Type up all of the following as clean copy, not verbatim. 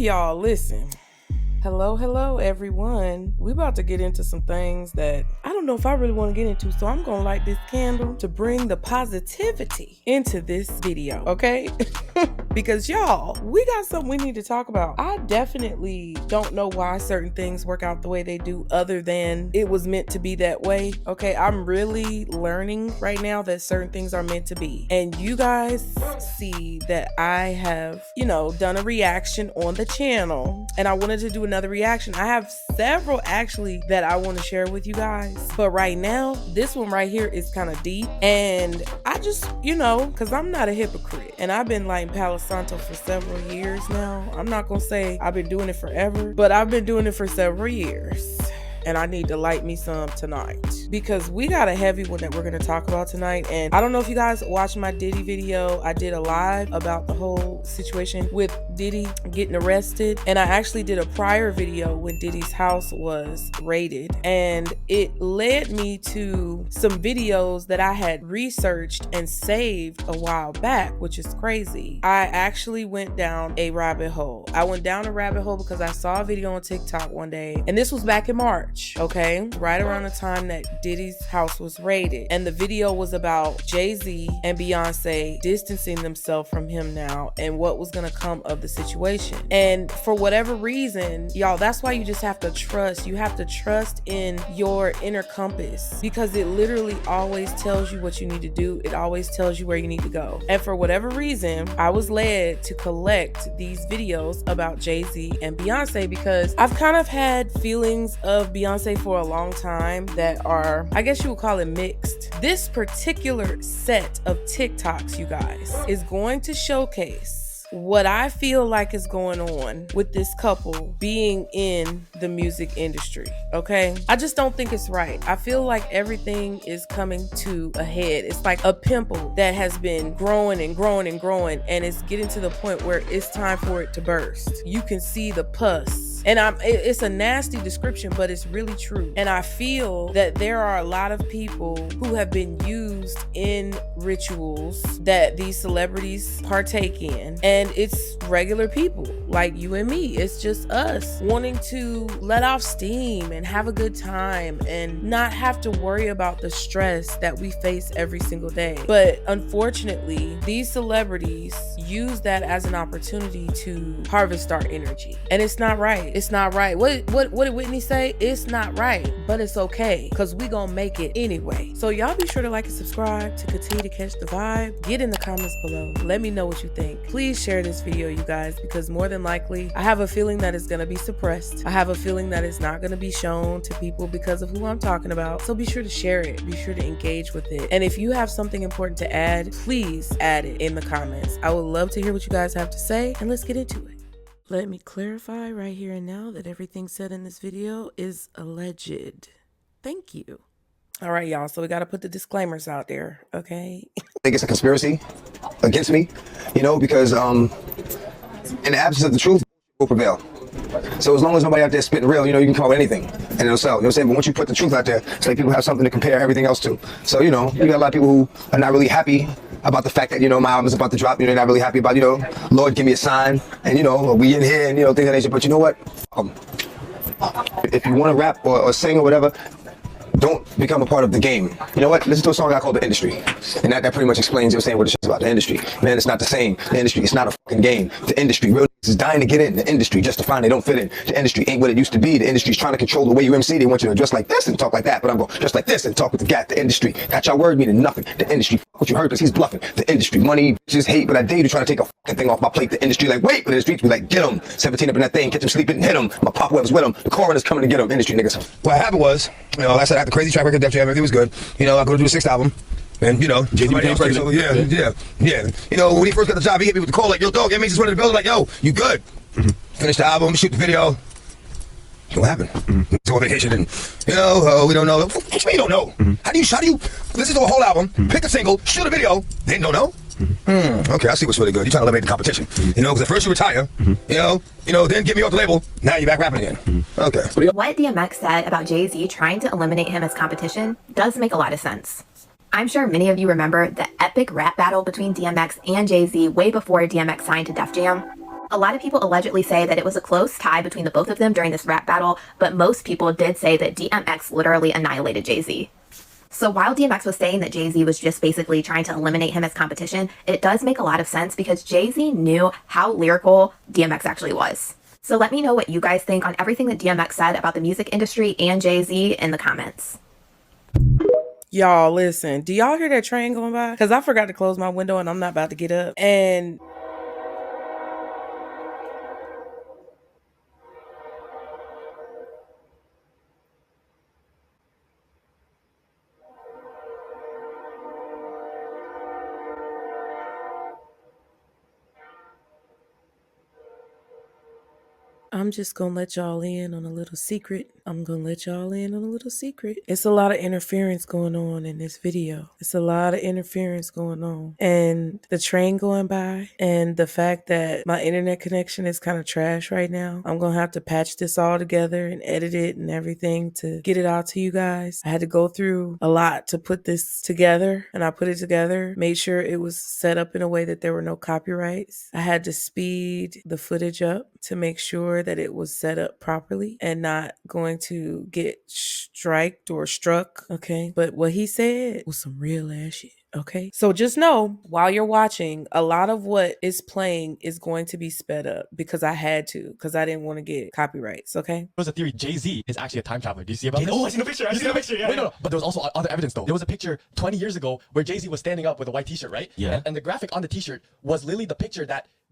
y'all, listen. Hello, everyone. We about to get into some things that I don't know if I really want to get into, so I'm going to light this candle to bring the positivity into this video, okay? Because y'all, we got something we need to talk about. I definitely don't know why certain things work out the way they do other than it was meant to be that way, okay? I'm really learning right now that certain things are meant to be. And you guys see that I have, done a reaction on the channel, and I wanted to do another reaction. I have several actually that I want to share with you guys, but right now this one right here is kind of deep, and I just because I'm not a hypocrite, and I've been lighting Palo Santo for several years now. I'm not gonna say I've been doing it forever, but I've been doing it for several years. And I need to light me some tonight because we got a heavy one that we're going to talk about tonight. And I don't know if you guys watched my Diddy video. I did a live about the whole situation with Diddy getting arrested. And I actually did a prior video when Diddy's house was raided. And it led me to some videos that I had researched and saved a while back, which is crazy. I actually went down a rabbit hole. I went down a rabbit hole because I saw a video on TikTok one day. And this was back in March. Okay, right around the time that Diddy's house was raided, and the video was about JayZ and Beyonce distancing themselves from him now and what was gonna come of the situation. And for whatever reason, y'all, that's why you just have to trust. You have to trust in your inner compass, because it literally always tells you what you need to do. It always tells you where you need to go. And for whatever reason, I was led to collect these videos about JayZ and Beyonce because I've kind of had feelings of Beyonce for a long time that are, I guess you would call it, mixed. This particular set of TikToks, you guys, is going to showcase what I feel like is going on with this couple being in the music industry, okay? I just don't think it's right. I feel like everything is coming to a head. It's like a pimple that has been growing and growing and growing, and it's getting to the point where it's time for it to burst. You can see the pus. And it's a nasty description, but it's really true. And I feel that there are a lot of people who have been used in rituals that these celebrities partake in. And it's regular people like you and me. It's just us wanting to let off steam and have a good time and not have to worry about the stress that we face every single day. But unfortunately, these celebrities use that as an opportunity to harvest our energy. And it's not right. It's not right. What did Whitney say? It's not right, but it's okay, because we gonna make it anyway. So y'all be sure to like and subscribe to continue to catch the vibe. Get in the comments below. Let me know what you think. Please share this video, you guys, because more than likely, I have a feeling that it's gonna be suppressed. I have a feeling that it's not gonna be shown to people because of who I'm talking about. So be sure to share it. Be sure to engage with it. And if you have something important to add, please add it in the comments. I would love to hear what you guys have to say, and let's get into it. Let me clarify right here and now that everything said in this video is alleged. Thank you. All right, y'all. So we got to put the disclaimers out there, okay? I think it's a conspiracy against me, because in the absence of the truth, will prevail. So as long as nobody out there spitting real, you can call it anything and it'll sell. You know what I'm saying? But once you put the truth out there, it's like people have something to compare everything else to. So, you got a lot of people who are not really happy about the fact that, my album is about to drop. They're not really happy about, Lord, give me a sign. And, we in here and, things of that nature. But you know what? If you want to rap or sing or whatever, don't become a part of the game. You know what? Listen to a song I called The Industry. And that pretty much explains, what the shit's about. The industry. Man, it's not the same. The industry, it's not a fucking game. The industry, real niggas is dying to get in. The industry, just to find they don't fit in. The industry ain't what it used to be. The industry's trying to control the way you MC. They want you to dress like this and talk like that. But I'm going just like this and talk with the gat. The industry. Got your word meaning nothing. The industry, what you heard, because he's bluffing. The industry, money, just hate. But I dare you to try to take a fucking thing off my plate. The industry, like, wait. But in the streets, be like, get him. 17 up in that thing, catch him sleeping, hit him. My pop web's with him. The coroner's coming to get him. Industry niggas. What happened was, like I said, I had the crazy track record, Def Jam, everything was good. I go to do a 6th album. And JayZ became president. Yeah. When he first got the job, he hit me with the call like, yo, dog, that means he's running the building, like, yo, you good? Finish the album, shoot the video. What happened? It's all vacation and, we don't know. What you mean you don't know? How do you listen to a whole album, pick a single, shoot a video, then don't know? Okay, I see what's really good. You're trying to eliminate the competition. Because at first you retire, then get me off the label, now you're back rapping again. Okay. What DMX said about JayZ trying to eliminate him as competition does make a lot of sense. I'm sure many of you remember the epic rap battle between DMX and JayZ way before DMX signed to Def Jam. A lot of people allegedly say that it was a close tie between the both of them during this rap battle, but most people did say that DMX literally annihilated JayZ. So while DMX was saying that JayZ was just basically trying to eliminate him as competition, it does make a lot of sense because JayZ knew how lyrical DMX actually was. So let me know what you guys think on everything that DMX said about the music industry and JayZ in the comments. Y'all, listen, do y'all hear that train going by? Because I forgot to close my window and I'm not about to get up. And I'm just gonna let y'all in on a little secret. It's a lot of interference going on in this video. And the train going by and the fact that my internet connection is kind of trash right now. I'm gonna have to patch this all together and edit it and everything to get it out to you guys. I had to go through a lot to put this together, and I put it together, made sure it was set up in a way that there were no copyrights. I had to speed the footage up to make sure that it was set up properly and not going to get striked or struck. Okay. But what he said was some real ass shit. Okay. So just know while you're watching, a lot of what is playing is going to be sped up because I had to, because I didn't want to get copyrights. Okay. There was a theory JayZ is actually a time traveler. Do you see about this? Oh, I seen the picture. Yeah. Wait, no. But there was also other evidence though. There was a picture 20 years ago where JayZ was standing up with a white t-shirt, right? Yeah. And the graphic on the t-shirt was literally the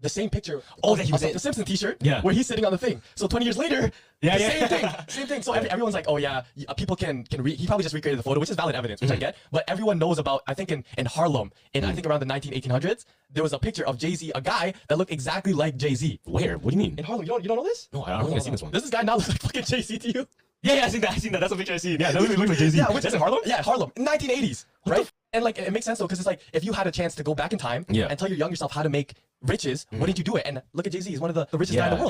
same picture that he was in the Simpsons t-shirt, yeah, where he's sitting on the thing. So 20 years later, same thing. So everyone's like, oh yeah, people can read. He probably just recreated the photo, which is valid evidence, which I get. But everyone knows about. I think in Harlem, I think around the 1800s, there was a picture of JayZ, a guy that looked exactly like JayZ. Where? What do you mean? In Harlem, you don't know this? No, I don't think I've seen this one. Does this guy now look like fucking JayZ to you? Yeah, I seen that. That's a picture I seen. Yeah, that looks like JayZ. Yeah, that's in Harlem. Yeah, Harlem, 1980s, right? And like it makes sense though, because it's like if you had a chance to go back in time and tell your young yourself how to make riches, wouldn't you do it? And look at JayZ, he's one of the richest guys in the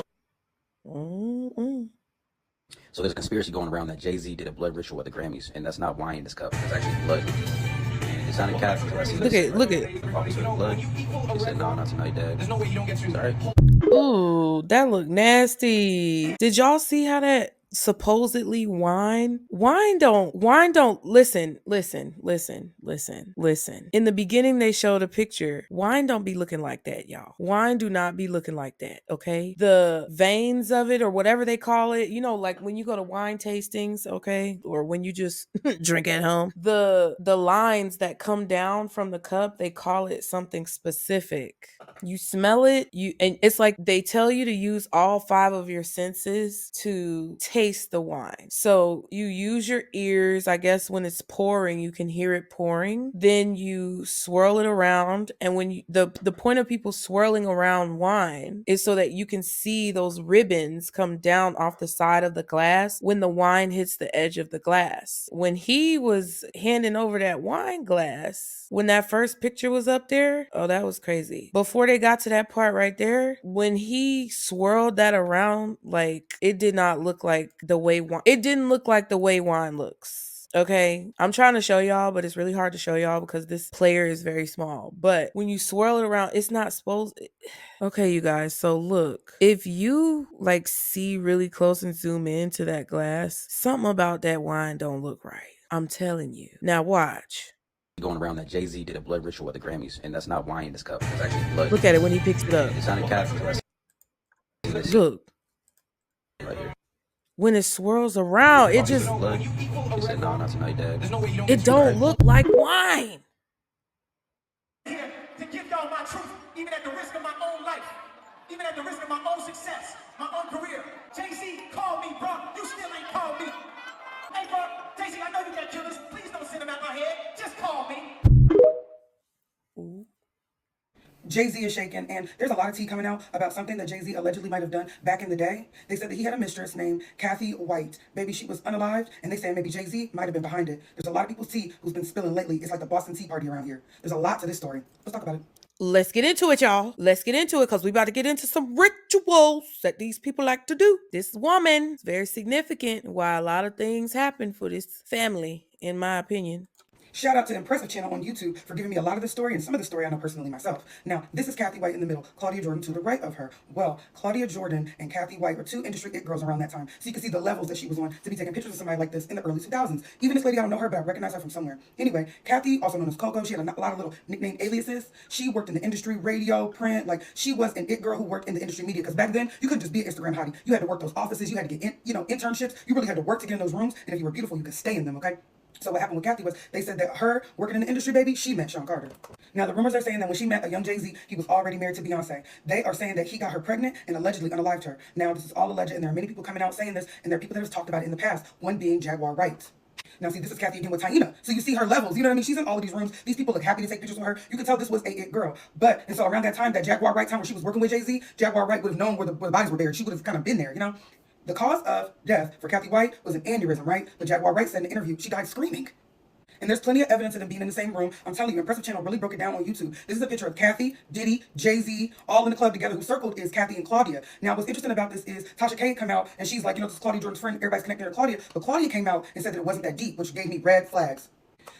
world. So there's a conspiracy going around that JayZ did a blood ritual at the Grammys, and that's not wine in this cup. It's actually blood. And it sounded Catholic. So I see Look at. Obviously blood. He said, no, not tonight, Dad. There's no way you don't get sorry. Ooh, that looked nasty. Did y'all see how that supposedly wine don't listen. In the beginning they showed a picture. Wine don't be looking like that, y'all. Wine do not be looking like that, okay? The veins of it or whatever they call it, you know, like when you go to wine tastings, okay? Or when you just drink at home, the lines that come down from the cup, they call it something specific. You smell it, and it's like they tell you to use all 5 of your senses to taste the wine. So you use your ears. I guess when it's pouring, you can hear it pouring. Then you swirl it around. And when the point of people swirling around wine is so that you can see those ribbons come down off the side of the glass when the wine hits the edge of the glass. When he was handing over that wine glass, when that first picture was up there, oh, that was crazy. Before they got to that part right there, when he swirled that around, like it did not look like the way wine. It didn't look like the way wine looks. Okay, I'm trying to show y'all, but it's really hard to show y'all because this player is very small. But when you swirl it around, it's not supposed. Okay, you guys. So look, if you like see really close and zoom into that glass, something about that wine don't look right. I'm telling you. Now watch. Going around that JayZ did a blood ritual at the Grammys, and that's not wine in this cup. It's actually blood. Look at it when he picks it up. It sounded Catholic. Look. Right here. When it swirls around, it just. Blood. He said, no, not tonight, Dad. It don't look like wine. Here to give y'all my truth, even at the risk of my own life, even at the risk of my own success, my own career. JayZ, call me, bro. You still ain't called me. Hey, bro, JayZ, I know you got killers. Please don't send them out my head. Just call me. Ooh. JayZ is shaking, and there's a lot of tea coming out about something that JayZ allegedly might have done back in the day. They said that he had a mistress named Kathy White. Baby, she was unalived, and they say maybe JayZ might have been behind it. There's a lot of people's tea who's been spilling lately. It's like the Boston Tea Party around here. There's a lot to this story. Let's talk about it. Let's get into it, y'all. Let's get into it because we about to get into some rituals that these people like to do. This woman is very significant why a lot of things happen for this family, in my opinion. Shout out to Impressive Channel on YouTube for giving me a lot of the story, and some of the story I know personally myself. Now, this is Kathy White in the middle, Claudia Jordan to the right of her. Well, Claudia Jordan and Kathy White were two industry it girls around that time. So you can see the levels that she was on to be taking pictures of somebody like this in the early 2000s. Even this lady, I don't know her, but I recognize her from somewhere. Anyway, Kathy, also known as Coco, she had a lot of little nickname aliases. She worked in the industry, radio, print, like she was an it girl who worked in the industry media, because back then, you couldn't just be an Instagram hottie. You had to work those offices, you had to get internships, you really had to work to get in those rooms, and if you were beautiful, you could stay in them, okay? So what happened with Kathy was they said that her working in the industry, baby, she met Sean Carter. Now, the rumors are saying that when she met a young JayZ, he was already married to Beyonce. They are saying that he got her pregnant and allegedly unalived her. Now, this is all alleged, and there are many people coming out saying this, and there are people that have talked about it in the past, one being Jaguar Wright. Now, see, this is Kathy again with Taina. So you see her levels, you know what I mean? She's in all of these rooms. These people look happy to take pictures with her. You can tell this was a it girl. And so around that time, that Jaguar Wright time where she was working with JayZ, Jaguar Wright would have known where the bodies were buried. She would have kind of been there, you know? The cause of death for Kathy White was an aneurysm, right? But Jaguar Wright said in the interview, she died screaming. And there's plenty of evidence of them being in the same room. I'm telling you, Impressive Channel really broke it down on YouTube. This is a picture of Kathy, Diddy, JayZ, all in the club together. Who circled is Kathy and Claudia. Now, what's interesting about this is Tasha K come out and she's like, this is Claudia Jordan's friend. Everybody's connecting her to Claudia. But Claudia came out and said that it wasn't that deep, which gave me red flags.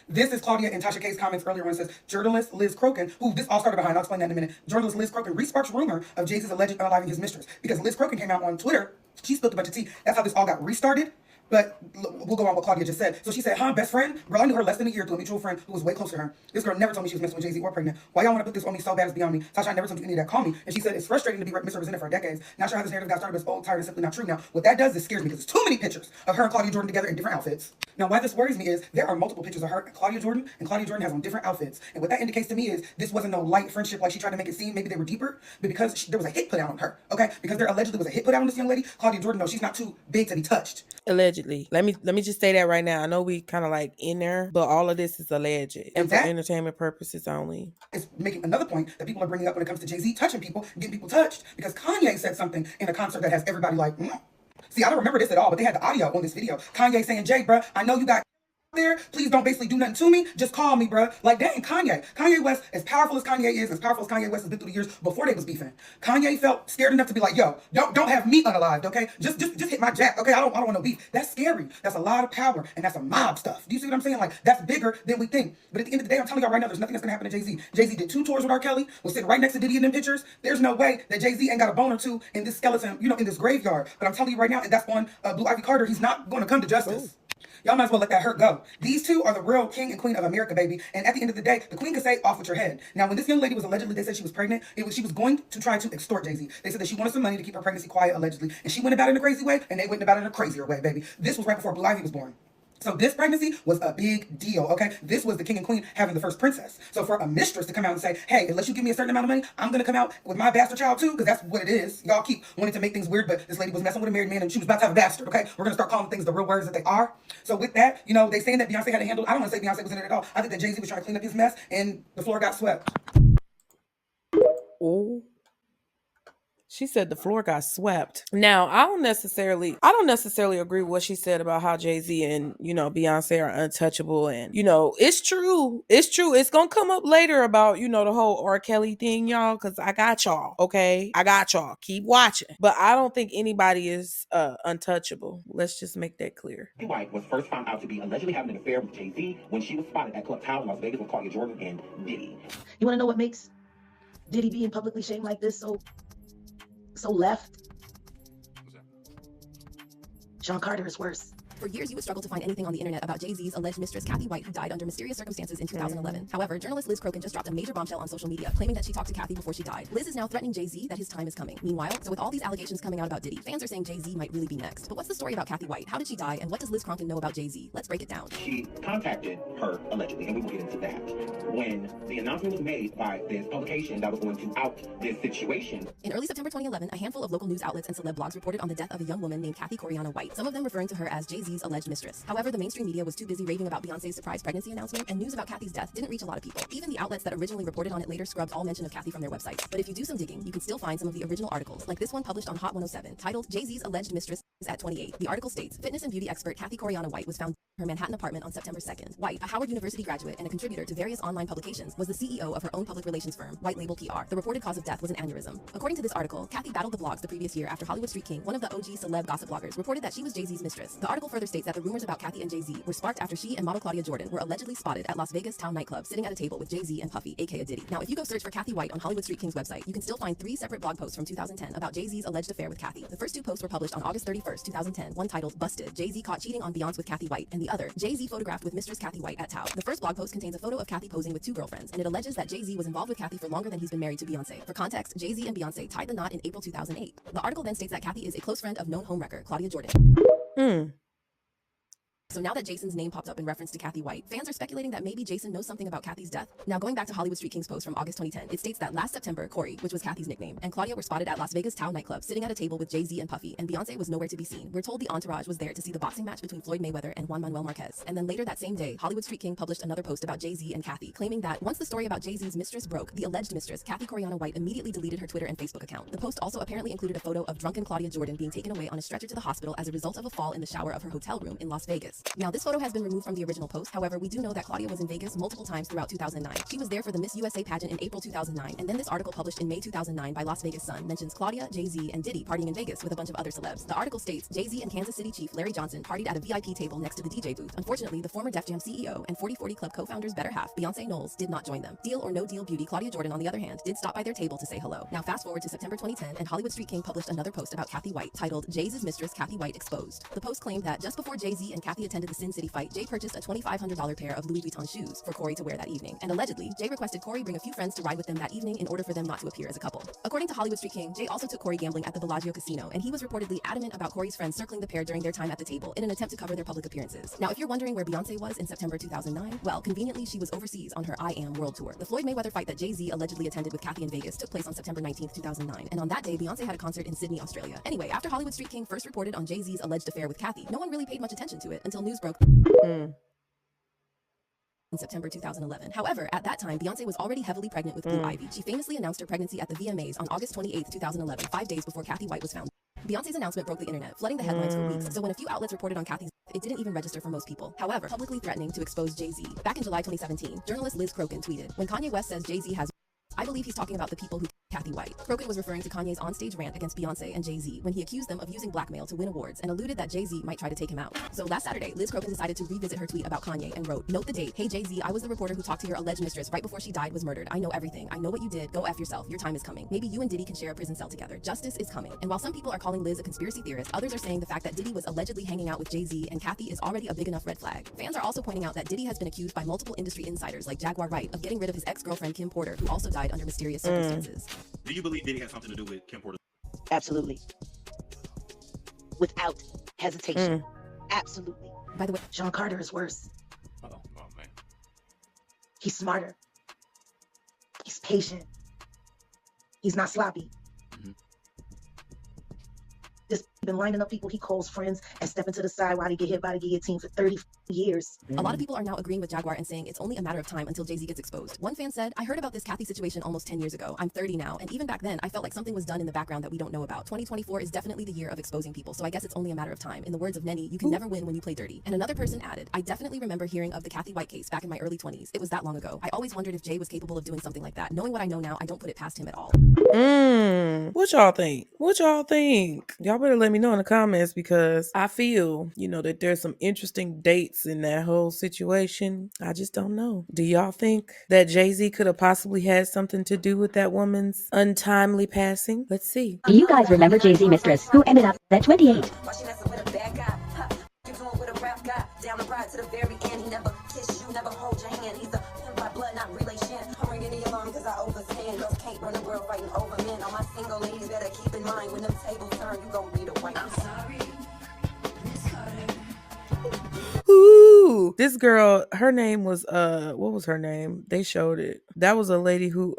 This is Claudia and Tasha K's comments earlier when it says, journalist Liz Crokin, who this all started behind, I'll explain that in a minute. Journalist Liz Crokin re-sparks rumor of JayZ's alleged unaliving his mistress. Because Liz Crokin came out on Twitter, she spilled a bunch of tea. That's how this all got restarted. But we'll go on what Claudia just said. So she said, best friend? Girl, I knew her less than a year through a mutual friend who was way closer to her. This girl never told me she was messing with JayZ or pregnant. Why y'all want to put this on me so bad it's beyond me? Tasha, I never told you any of that. Call me. And she said, it's frustrating to be misrepresented for decades. Not sure how this narrative got started, but it's old, tired, and simply not true. Now, what that does is scares me because it's too many pictures of her and Claudia Jordan together in different outfits. Now, why this worries me is there are multiple pictures of her and Claudia Jordan has on different outfits. And what that indicates to me is this wasn't no light friendship like she tried to make it seem. Maybe they were deeper, but because there was a hit put out on her, okay? Because there allegedly was a hit put out on this young lady, Claudia Jordan, no, she's not too big to be touched. Allegedly. Let me just say that right now. I know we kind of like in there, but all of this is alleged and for entertainment purposes only. It's making another point that people are bringing up when it comes to JayZ touching people, getting people touched, because Kanye said something in a concert that has everybody like, See, I don't remember this at all, but they had the audio on this video. Kanye saying, Jay, bruh, I know you got there. Please don't basically do nothing to me. Just call me, bruh. Like, dang, Kanye. Kanye West, as powerful as Kanye is, as powerful as Kanye West has been through the years before they was beefing, Kanye felt scared enough to be like, yo, don't have me unalived, okay? Just hit my jack, okay? I don't want no beef. That's scary. That's a lot of power, and that's a mob stuff. Do you see what I'm saying? Like, that's bigger than we think. But at the end of the day, I'm telling y'all right now, there's nothing that's gonna happen to JayZ. JayZ did 2 tours with R. Kelly, was sitting right next to Diddy in them pictures. There's no way that JayZ ain't got a bone or two in this skeleton, in this graveyard. But I'm telling you right now, and that's on Blue Ivy Carter, he's not gonna come to justice. Y'all might as well let that hurt go. These two are the real king and queen of America, baby. And at the end of the day, the queen could say, off with your head. Now, when this young lady was allegedly, they said she was pregnant, she was going to try to extort JayZ. They said that she wanted some money to keep her pregnancy quiet, allegedly. And she went about it in a crazy way, and they went about it in a crazier way, baby. This was right before Blue Ivy was born. So this pregnancy was a big deal, okay? This was the king and queen having the first princess. So for a mistress to come out and say, hey, unless you give me a certain amount of money, I'm going to come out with my bastard child too, because that's what it is. Y'all keep wanting to make things weird, but this lady was messing with a married man and she was about to have a bastard, okay? We're going to start calling things the real words that they are. So with that, they saying that Beyonce had to handle, I don't want to say Beyonce was in it at all. I think that JayZ was trying to clean up his mess and the floor got swept. Oh. She said the floor got swept. Now, I don't necessarily agree with what she said about how JayZ and, Beyonce are untouchable. And, it's true. It's true. It's going to come up later about, the whole R. Kelly thing, y'all, because I got y'all, okay? I got y'all. Keep watching. But I don't think anybody is untouchable. Let's just make that clear. Kathy White was first found out to be allegedly having an affair with JayZ when she was spotted at Club Town in Las Vegas with Claudia Jordan and Diddy. You want to know what makes Diddy being publicly shamed like this so left? Sean Carter is worse. For years, you would struggle to find anything on the internet about JayZ's alleged mistress, Kathy White, who died under mysterious circumstances in 2011. However, journalist Liz Crokin just dropped a major bombshell on social media, claiming that she talked to Kathy before she died. Liz is now threatening JayZ that his time is coming. Meanwhile, so with all these allegations coming out about Diddy, fans are saying JayZ might really be next. But what's the story about Kathy White? How did she die? And what does Liz Crokin know about JayZ? Let's break it down. She contacted her, allegedly, and we will get into that, when the announcement was made by this publication that was going to out this situation. In early September 2011, a handful of local news outlets and celeb blogs reported on the death of a young woman named Kathy White, some of them referring to her as JayZ's alleged mistress. However, the mainstream media was too busy raving about Beyonce's surprise pregnancy announcement, and news about Kathy's death didn't reach a lot of people. Even the outlets that originally reported on it later scrubbed all mention of Kathy from their websites. But if you do some digging, you can still find some of the original articles, like this one published on Hot 107, titled JayZ's Alleged Mistress at 28. The article states, fitness and beauty expert Kathy White was found her Manhattan apartment on September 2nd. White, a Howard University graduate and a contributor to various online publications, was the CEO of her own public relations firm, White Label PR. The reported cause of death was an aneurysm. According to this article, Kathy battled the blogs the previous year after Hollywood Street King, one of the OG celeb gossip bloggers, reported that she was JayZ's mistress. The article further states that the rumors about Kathy and JayZ were sparked after she and model Claudia Jordan were allegedly spotted at Las Vegas Town nightclub sitting at a table with JayZ and Puffy, aka Diddy. Now, if you go search for Kathy White on Hollywood Street King's website, you can still find 3 separate blog posts from 2010 about JayZ's alleged affair with Kathy. The first 2 posts were published on August 31st, 2010, one titled Busted, JayZ Caught Cheating on Beyonce with Kathy White, and the other, JayZ Photographed with Mistress Kathy White at Tao. The first blog post contains a photo of Kathy posing with 2 girlfriends, and it alleges that JayZ was involved with Kathy for longer than he's been married to Beyonce. For context, JayZ and Beyonce tied the knot in April 2008. The article then states that Kathy is a close friend of known homewrecker Claudia Jordan. So now that Jason's name popped up in reference to Kathy White, fans are speculating that maybe Jason knows something about Kathy's death. Now, going back to Hollywood Street King's post from August 2010, it states that last September, Corey, which was Kathy's nickname, and Claudia were spotted at Las Vegas Town nightclub sitting at a table with JayZ and Puffy, and Beyonce was nowhere to be seen. We're told the entourage was there to see the boxing match between Floyd Mayweather and Juan Manuel Marquez. And then later that same day, Hollywood Street King published another post about JayZ and Kathy, claiming that once the story about JayZ's mistress broke, the alleged mistress, Kathy Coriana White, immediately deleted her Twitter and Facebook account. The post also apparently included a photo of drunken Claudia Jordan being taken away on a stretcher to the hospital as a result of a fall in the shower of her hotel room in Las Vegas. Now, this photo has been removed from the original post. However, we do know that Claudia was in Vegas multiple times throughout 2009. She was there for the Miss USA pageant in April 2009, and then this article published in May 2009 by Las Vegas Sun mentions Claudia, JayZ, and Diddy partying in Vegas with a bunch of other celebs. The article states JayZ and Kansas City chief Larry Johnson partied at a VIP table next to the DJ booth. Unfortunately, the former Def Jam CEO and 4040 Club co-founder's better half, Beyonce Knowles, did not join them. Deal or no deal beauty Claudia Jordan, on the other hand, did stop by their table to say hello. Now fast forward to September 2010, and Hollywood Street King published another post about Kathy White titled JayZ's Mistress Kathy White Exposed. The post claimed that just before JayZ and Kathy attended the Sin City fight, Jay purchased a $2,500 pair of Louis Vuitton shoes for Corey to wear that evening, and allegedly, Jay requested Corey bring a few friends to ride with them that evening in order for them not to appear as a couple. According to Hollywood Street King, Jay also took Corey gambling at the Bellagio Casino, and he was reportedly adamant about Corey's friends circling the pair during their time at the table in an attempt to cover their public appearances. Now, if you're wondering where Beyonce was in September 2009, well, conveniently, she was overseas on her I Am World Tour. The Floyd Mayweather fight that JayZ allegedly attended with Kathy in Vegas took place on September 19th, 2009, and on that day, Beyonce had a concert in Sydney, Australia. Anyway, after Hollywood Street King first reported on JayZ's alleged affair with Kathy, no one really paid much attention to it until news broke in September 2011. However, at that time, Beyonce was already heavily pregnant with Blue Ivy. She famously announced her pregnancy at the VMAs on August 28th, 2011, 5 days before Kathy White was found. Beyonce's announcement broke the internet, flooding the headlines for weeks, so when a few outlets reported on Kathy's, it didn't even register for most people. However, publicly threatening to expose JayZ. Back in July 2017, journalist Liz Crokin tweeted, "When Kanye West says JayZ has, I believe he's talking about the people who Kathy White." Crokin was referring to Kanye's onstage rant against Beyonce and JayZ when he accused them of using blackmail to win awards and alluded that JayZ might try to take him out. So last Saturday, Liz Crokin decided to revisit her tweet about Kanye and wrote, "Note the date. Hey JayZ, I was the reporter who talked to your alleged mistress right before she died was murdered. I know everything. I know what you did. Go F yourself. Your time is coming. Maybe you and Diddy can share a prison cell together. Justice is coming." And while some people are calling Liz a conspiracy theorist, others are saying the fact that Diddy was allegedly hanging out with JayZ and Kathy is already a big enough red flag. Fans are also pointing out that Diddy has been accused by multiple industry insiders like Jaguar Wright of getting rid of his ex-girlfriend Kim Porter, who also died under mysterious circumstances. Do you believe Diddy has something to do with Kim Porter? Absolutely. Without hesitation. Absolutely. By the way, Sean Carter is worse. Oh man. He's smarter. He's patient. He's not sloppy. Just been lining up people he calls friends and stepping to the side while they get hit by the guillotine for 30 years. A lot of people are now agreeing with Jaguar and saying it's only a matter of time until JayZ gets exposed. One fan said, "I heard about this Kathy situation almost 10 years ago. I'm 30 now, and even back then, I felt like something was done in the background that we don't know about. 2024 is definitely the year of exposing people, so I guess it's only a matter of time. In the words of Nenny, you can never win when you play dirty." And another person added, "I definitely remember hearing of the Kathy White case back in my early 20s. It was that long ago. I always wondered if Jay was capable of doing something like that. Knowing what I know now, I don't put it past him at all." What y'all think? What y'all think? Y'all better let me know in the comments, because I feel, that there's some interesting dates in that whole situation. I just don't know. Do y'all think that JayZ could have possibly had something to do with that woman's untimely passing? Let's see. Do you guys remember JayZ Mistress, who ended up at 28? Down the ride to the very end, he never kiss you, never hold your hand. He's a pimp by blood, not relation. I'm ringing the alarm cause I overstand. Girls can't run the world fighting over men. All my single ladies better keep in mind, when them tables turn, you gon' be the one. I'm sorry, Miss Carter. Ooh, this girl, her name was what was her name? They showed it. That was a lady who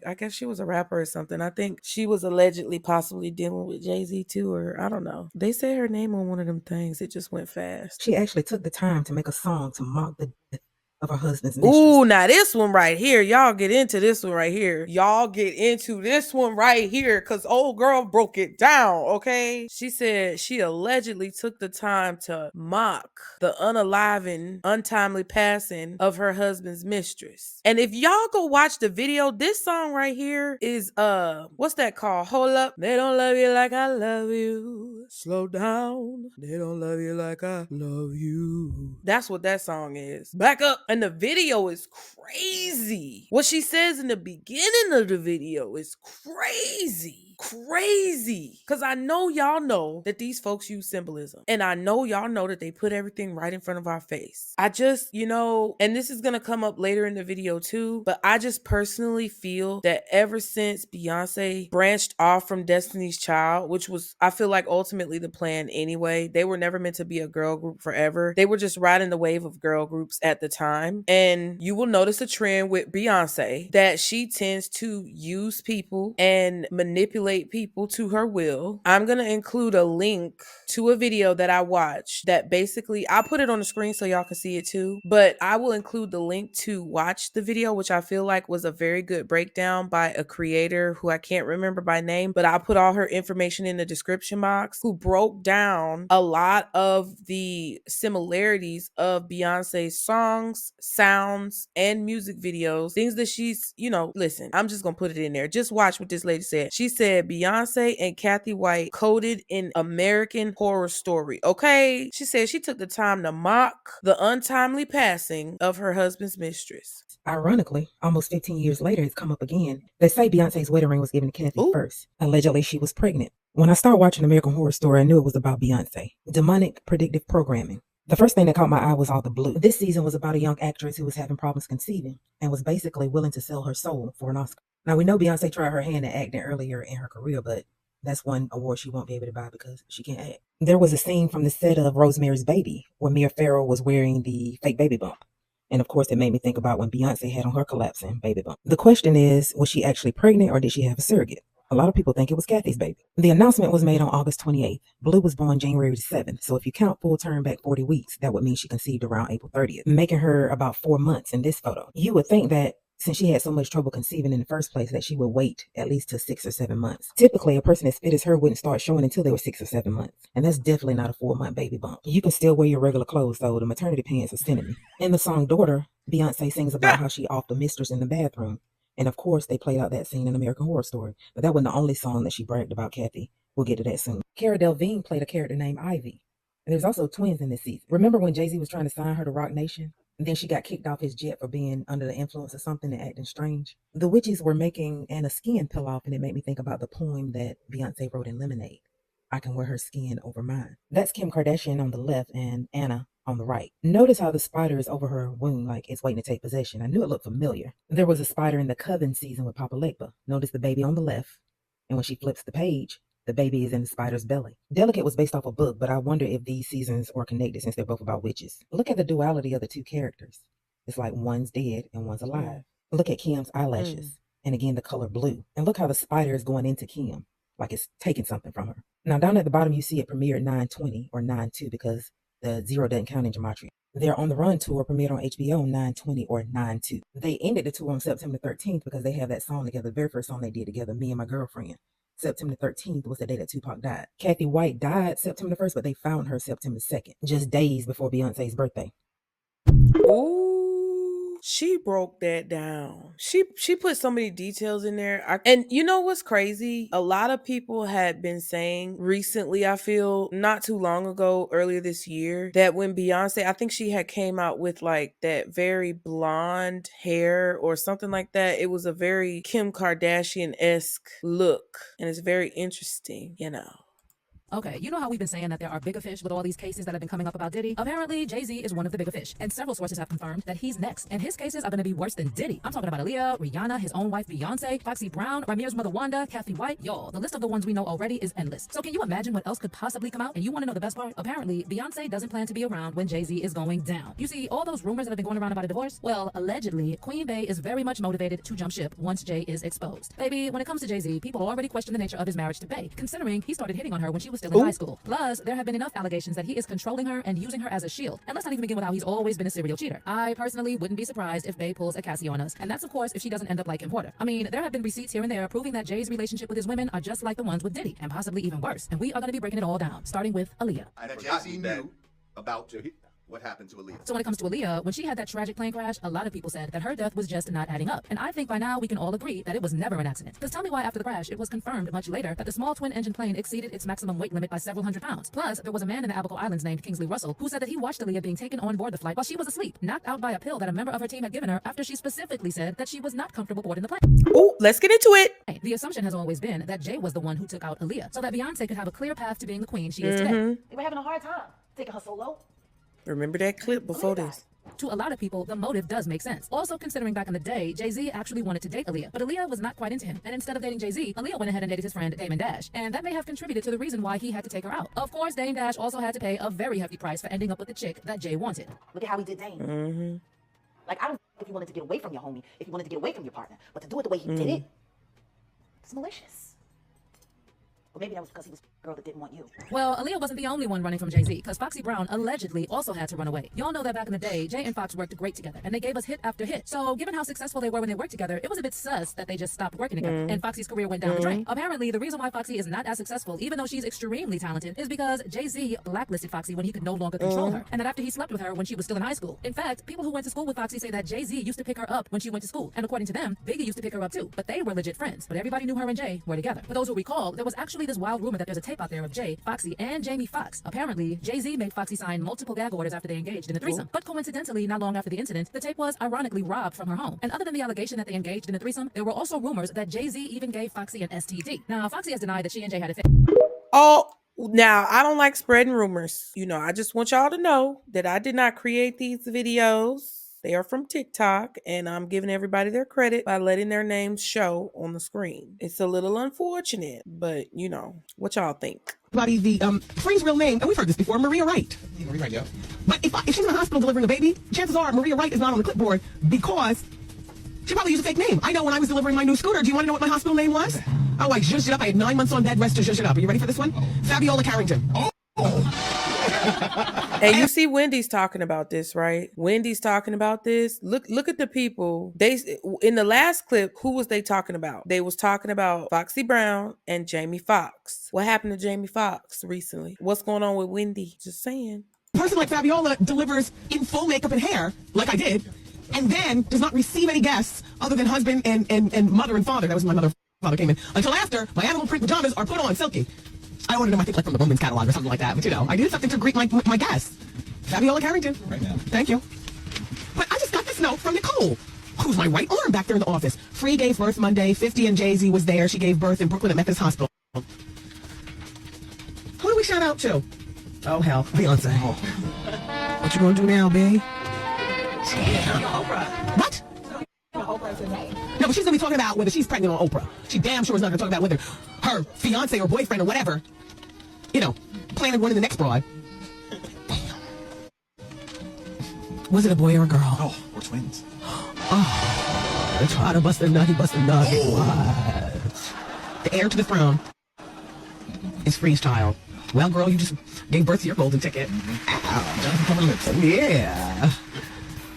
I guess she was a rapper or something. I think she was allegedly possibly dealing with JayZ too, or I don't know. They said her name on one of them things. It just went fast. She actually took the time to make a song to mock the death of her husband's mistress. Ooh, now this one right here. Y'all get into this one right here. Y'all get into this one right here because old girl broke it down, okay? She said she allegedly took the time to mock the unaliving, untimely passing of her husband's mistress. And if y'all go watch the video, this song right here is, what's that called? Hold up. They don't love you like I love you. Slow down. They don't love you like I love you. That's what that song is. Back up. And the video is crazy. What she says in the beginning of the video is crazy. Crazy. Because I know y'all know that these folks use symbolism. And I know y'all know that they put everything right in front of our face. I just, you know, and this is going to come up later in the video too, but I just personally feel that ever since Beyonce branched off from Destiny's Child, which was, I feel like ultimately the plan anyway, they were never meant to be a girl group forever. They were just riding the wave of girl groups at the time. And you will notice a trend with Beyonce that she tends to use people and manipulate people to her will. I'm going to include a link to a video that I watched that basically, I'll put it on the screen so y'all can see it too, but I will include the link to watch the video, which I feel like was a very good breakdown by a creator who I can't remember by name, but I'll put all her information in the description box, who broke down a lot of the similarities of Beyonce's songs, sounds, and music videos, things that she's, you know, listen, I'm just going to put it in there. Just watch what this lady said. She said Beyonce and Kathy White coded in American Horror Story. Okay? She said she took the time to mock the untimely passing of her husband's mistress. Ironically, almost 15 years later, it's come up again. They say Beyonce's wedding ring was given to Kathy first. Allegedly, she was pregnant. When I started watching American Horror Story, I knew it was about Beyonce. Demonic predictive programming. The first thing that caught my eye was all the blue. This season was about a young actress who was having problems conceiving and was basically willing to sell her soul for an Oscar. Now, we know Beyonce tried her hand at acting earlier in her career, but that's one award she won't be able to buy because she can't act. There was a scene from the set of Rosemary's Baby where Mia Farrow was wearing the fake baby bump. And of course, it made me think about when Beyonce had on her collapsing baby bump. The question is, was she actually pregnant or did she have a surrogate? A lot of people think it was Kathy's baby. The announcement was made on August 28th. Blue was born January 7th. So if you count full term back 40 weeks, that would mean she conceived around April 30th, making her about 4 months in this photo. You would think that since she had so much trouble conceiving in the first place, that she would wait at least till 6 or 7 months. Typically, a person as fit as her wouldn't start showing until they were 6 or 7 months. And that's definitely not a 4-month baby bump. You can still wear your regular clothes, though. The maternity pants are sending me. In the song Daughter, Beyonce sings about how she offed the mistress in the bathroom. And of course, they played out that scene in American Horror Story. But that wasn't the only song that she bragged about Kathy. We'll get to that soon. Cara Delevingne played a character named Ivy. And there's also twins in this season. Remember when JayZ was trying to sign her to Rock Nation? And then she got kicked off his jet for being under the influence of something and acting strange. The witches were making Anna's skin peel off, and it made me think about the poem that Beyonce wrote in Lemonade. I can wear her skin over mine. That's Kim Kardashian on the left and Anna on the right. Notice how the spider is over her wound like it's waiting to take possession. I knew it looked familiar. There was a spider in the Coven season with Papa Legba. Notice the baby on the left, and when she flips the page, the baby is in the spider's belly. Delicate was based off a book, but I wonder if these seasons are connected since they're both about witches. Look at the duality of the two characters. It's like one's dead and one's alive. Look at Kim's eyelashes. And again, the color blue. And look how the spider is going into Kim, like it's taking something from her. Now, down at the bottom, you see it premiered 9/20 or 9/2 because the zero doesn't count in gematria. Their On the Run tour premiered on HBO 9/20 or 9/2. They ended the tour on September 13th because they have that song together, the very first song they did together, Me and My Girlfriend. September 13th was the day that Tupac died. Kathy White died September 1st, but they found her September 2nd, just days before Beyonce's birthday. Ooh, she broke that down. She put so many details in there. And you know what's crazy? A lot of people had been saying recently, I feel not too long ago, earlier this year, that when Beyonce, I think she had came out with like that very blonde hair or something like that. It was a very Kim Kardashian-esque look. And it's very interesting, you know. Okay, you know how we've been saying that there are bigger fish with all these cases that have been coming up about Diddy? Apparently, JayZ is one of the bigger fish, and several sources have confirmed that he's next, and his cases are going to be worse than Diddy. I'm talking about Aaliyah, Rihanna, his own wife Beyonce, Foxy Brown, Ramir's mother Wanda, Kathy White. Y'all, the list of the ones we know already is endless. So can you imagine what else could possibly come out? And you want to know the best part? Apparently, Beyonce doesn't plan to be around when JayZ is going down. You see, all those rumors that have been going around about a divorce? Well, allegedly, Queen Bey is very much motivated to jump ship once Jay is exposed. Baby, when it comes to JayZ, people already question the nature of his marriage to Bey, considering he started hitting on her when she was still in high school. Plus, there have been enough allegations that he is controlling her and using her as a shield. And let's not even begin with how he's always been a serial cheater. I personally wouldn't be surprised if Bey pulls a Cassie on us. And that's, of course, if she doesn't end up like Porter. I mean, there have been receipts here and there proving that Jay's relationship with his women are just like the ones with Diddy, and possibly even worse. And we are going to be breaking it all down, starting with Aaliyah. That JayZ knew about what happened to Aaliyah. So when it comes to Aaliyah, when she had that tragic plane crash, a lot of people said that her death was just not adding up. And I think by now we can all agree that it was never an accident. Because tell me why after the crash, it was confirmed much later that the small twin-engine plane exceeded its maximum weight limit by several hundred pounds. Plus, there was a man in the Abaco Islands named Kingsley Russell who said that he watched Aaliyah being taken on board the flight while she was asleep, knocked out by a pill that a member of her team had given her after she specifically said that she was not comfortable boarding the plane. Oh, let's get into it. The assumption has always been that Jay was the one who took out Aaliyah so that Beyonce could have a clear path to being the queen she is today. They were having a hard time taking her solo. Remember that clip before this? To a lot of people, the motive does make sense. Also, considering back in the day, JayZ actually wanted to date Aaliyah, but Aaliyah was not quite into him. And instead of dating JayZ, Aaliyah went ahead and dated his friend Damon Dash. And that may have contributed to the reason why he had to take her out. Of course, Dame Dash also had to pay a very hefty price for ending up with the chick that Jay wanted. Look at how he did Dame. Like, I don't know if you wanted to get away from your homie, if you wanted to get away from your partner, but to do it the way he did it, it's malicious. Or maybe that was because he was a girl that didn't want you. Well, Aaliyah wasn't the only one running from JayZ, because Foxy Brown allegedly also had to run away. Y'all know that back in the day, Jay and Fox worked great together, and they gave us hit after hit. So, given how successful they were when they worked together, it was a bit sus that they just stopped working together, and Foxy's career went down the drain. Apparently, the reason why Foxy is not as successful, even though she's extremely talented, is because JayZ blacklisted Foxy when he could no longer control her, and that after he slept with her when she was still in high school. In fact, people who went to school with Foxy say that JayZ used to pick her up when she went to school, and according to them, Biggie used to pick her up too, but they were legit friends. But everybody knew her and Jay were together. For those who recall, there was actually this wild rumor that there's a tape out there of Jay, Foxy, and Jamie Foxx. Apparently, JayZ made Foxy sign multiple gag orders after they engaged in a threesome. But coincidentally, not long after the incident, the tape was ironically robbed from her home. And other than the allegation that they engaged in a threesome, there were also rumors that JayZ even gave Foxy an STD. Now, Foxy has denied that she and Jay had a fit. Oh, now I don't like spreading rumors. You know, I just want y'all to know that I did not create these videos. They are from TikTok, and I'm giving everybody their credit by letting their names show on the screen. It's a little unfortunate, but you know, what y'all think? The friend's real name, and we've heard this before, Maria Wright. Maria Wright, yeah. But if she's in the hospital delivering a baby, chances are Maria Wright is not on the clipboard because she probably used a fake name. I know when I was delivering my new scooter, do you want to know what my hospital name was? Oh, I zhuzhed it up. I had 9 months on bed rest to zhuzh it up. Are you ready for this one? Fabiola Carrington. And you see Wendy's talking about this, right? Wendy's talking about this. Look at the people. They in the last clip, who was they talking about? They was talking about Foxy Brown and Jamie Foxx. What happened to Jamie Foxx recently? What's going on with Wendy? Just saying. A person like Fabiola delivers in full makeup and hair, like I did, and then does not receive any guests other than husband and mother and father. That was when my mother and father came in. Until after my animal print pajamas are put on, silky. I ordered them, I think, like from the women's catalog or something like that. But, you know, I did something to greet my guests. Fabiola Carrington. Right now. Thank you. But I just got this note from Nicole, who's my right arm back there in the office. Free gave birth Monday. 50 and JayZ was there. She gave birth in Brooklyn at Methodist Hospital. Who do we shout out to? Oh, hell. Beyonce. Oh. What you gonna do now, babe? What? No, but she's gonna be talking about whether she's pregnant on Oprah. She damn sure is not gonna talk about whether her fiance or boyfriend or whatever, you know, planning one in the next broad. Was it a boy or a girl? Oh, we're twins. Oh, I tried to bust a nut, he busted a nut. What? The heir to the throne is Free's child. Well, girl, you just gave birth to your golden ticket. Ow. Yeah.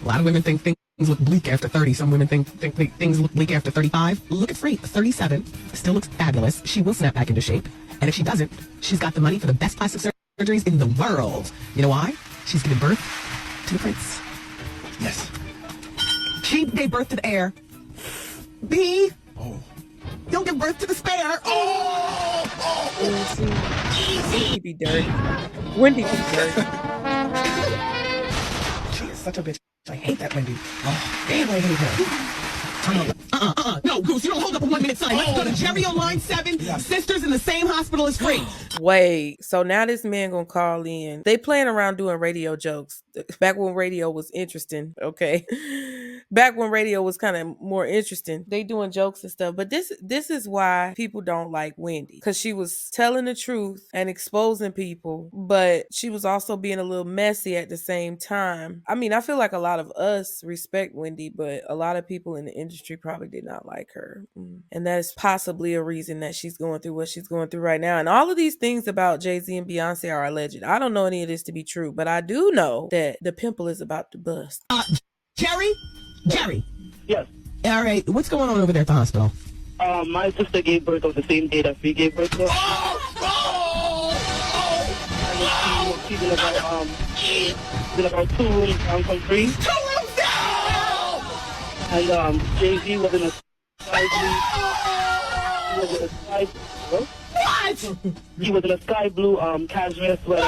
A lot of women think things look bleak after 30. Some women think things look bleak after 35. Look at Free, 37, still looks fabulous. She will snap back into shape. And if she doesn't, she's got the money for the best plastic surgeries in the world. You know why? She's giving birth to the prince. Yes. She gave birth to the heir. B. Oh. You'll give birth to the spare. Wendy be dirty. Wendy be dirty. She is such a bitch. I hate that Wendy. Oh, damn, I hate her. No, Goose, you don't hold up a 1 minute sign. Let's go to Jerry on line 7. Yeah. Sisters in the same hospital as Free. Wait, so now this man gonna call in. They playing around doing radio jokes. back when radio was interesting. Okay. Back when radio was kind of more interesting. They doing jokes and stuff. But this is why people don't like Wendy. Because she was telling the truth and exposing people, but she was also being a little messy at the same time. I mean, I feel like a lot of us respect Wendy, but a lot of people in the industry probably did not like her. And that is possibly a reason that she's going through what she's going through right now. And all of these things about JayZ and Beyonce are alleged. I don't know any of this to be true, but I do know that the pimple is about to bust. Jerry? Yes. All right, what's going on over there at the hospital? My sister gave birth on the same day that we gave birth to her. She's in about 2 rooms down from 3. 2 rooms down! And JayZ was in a sky blue. What? He was in a sky blue cashmere sweater.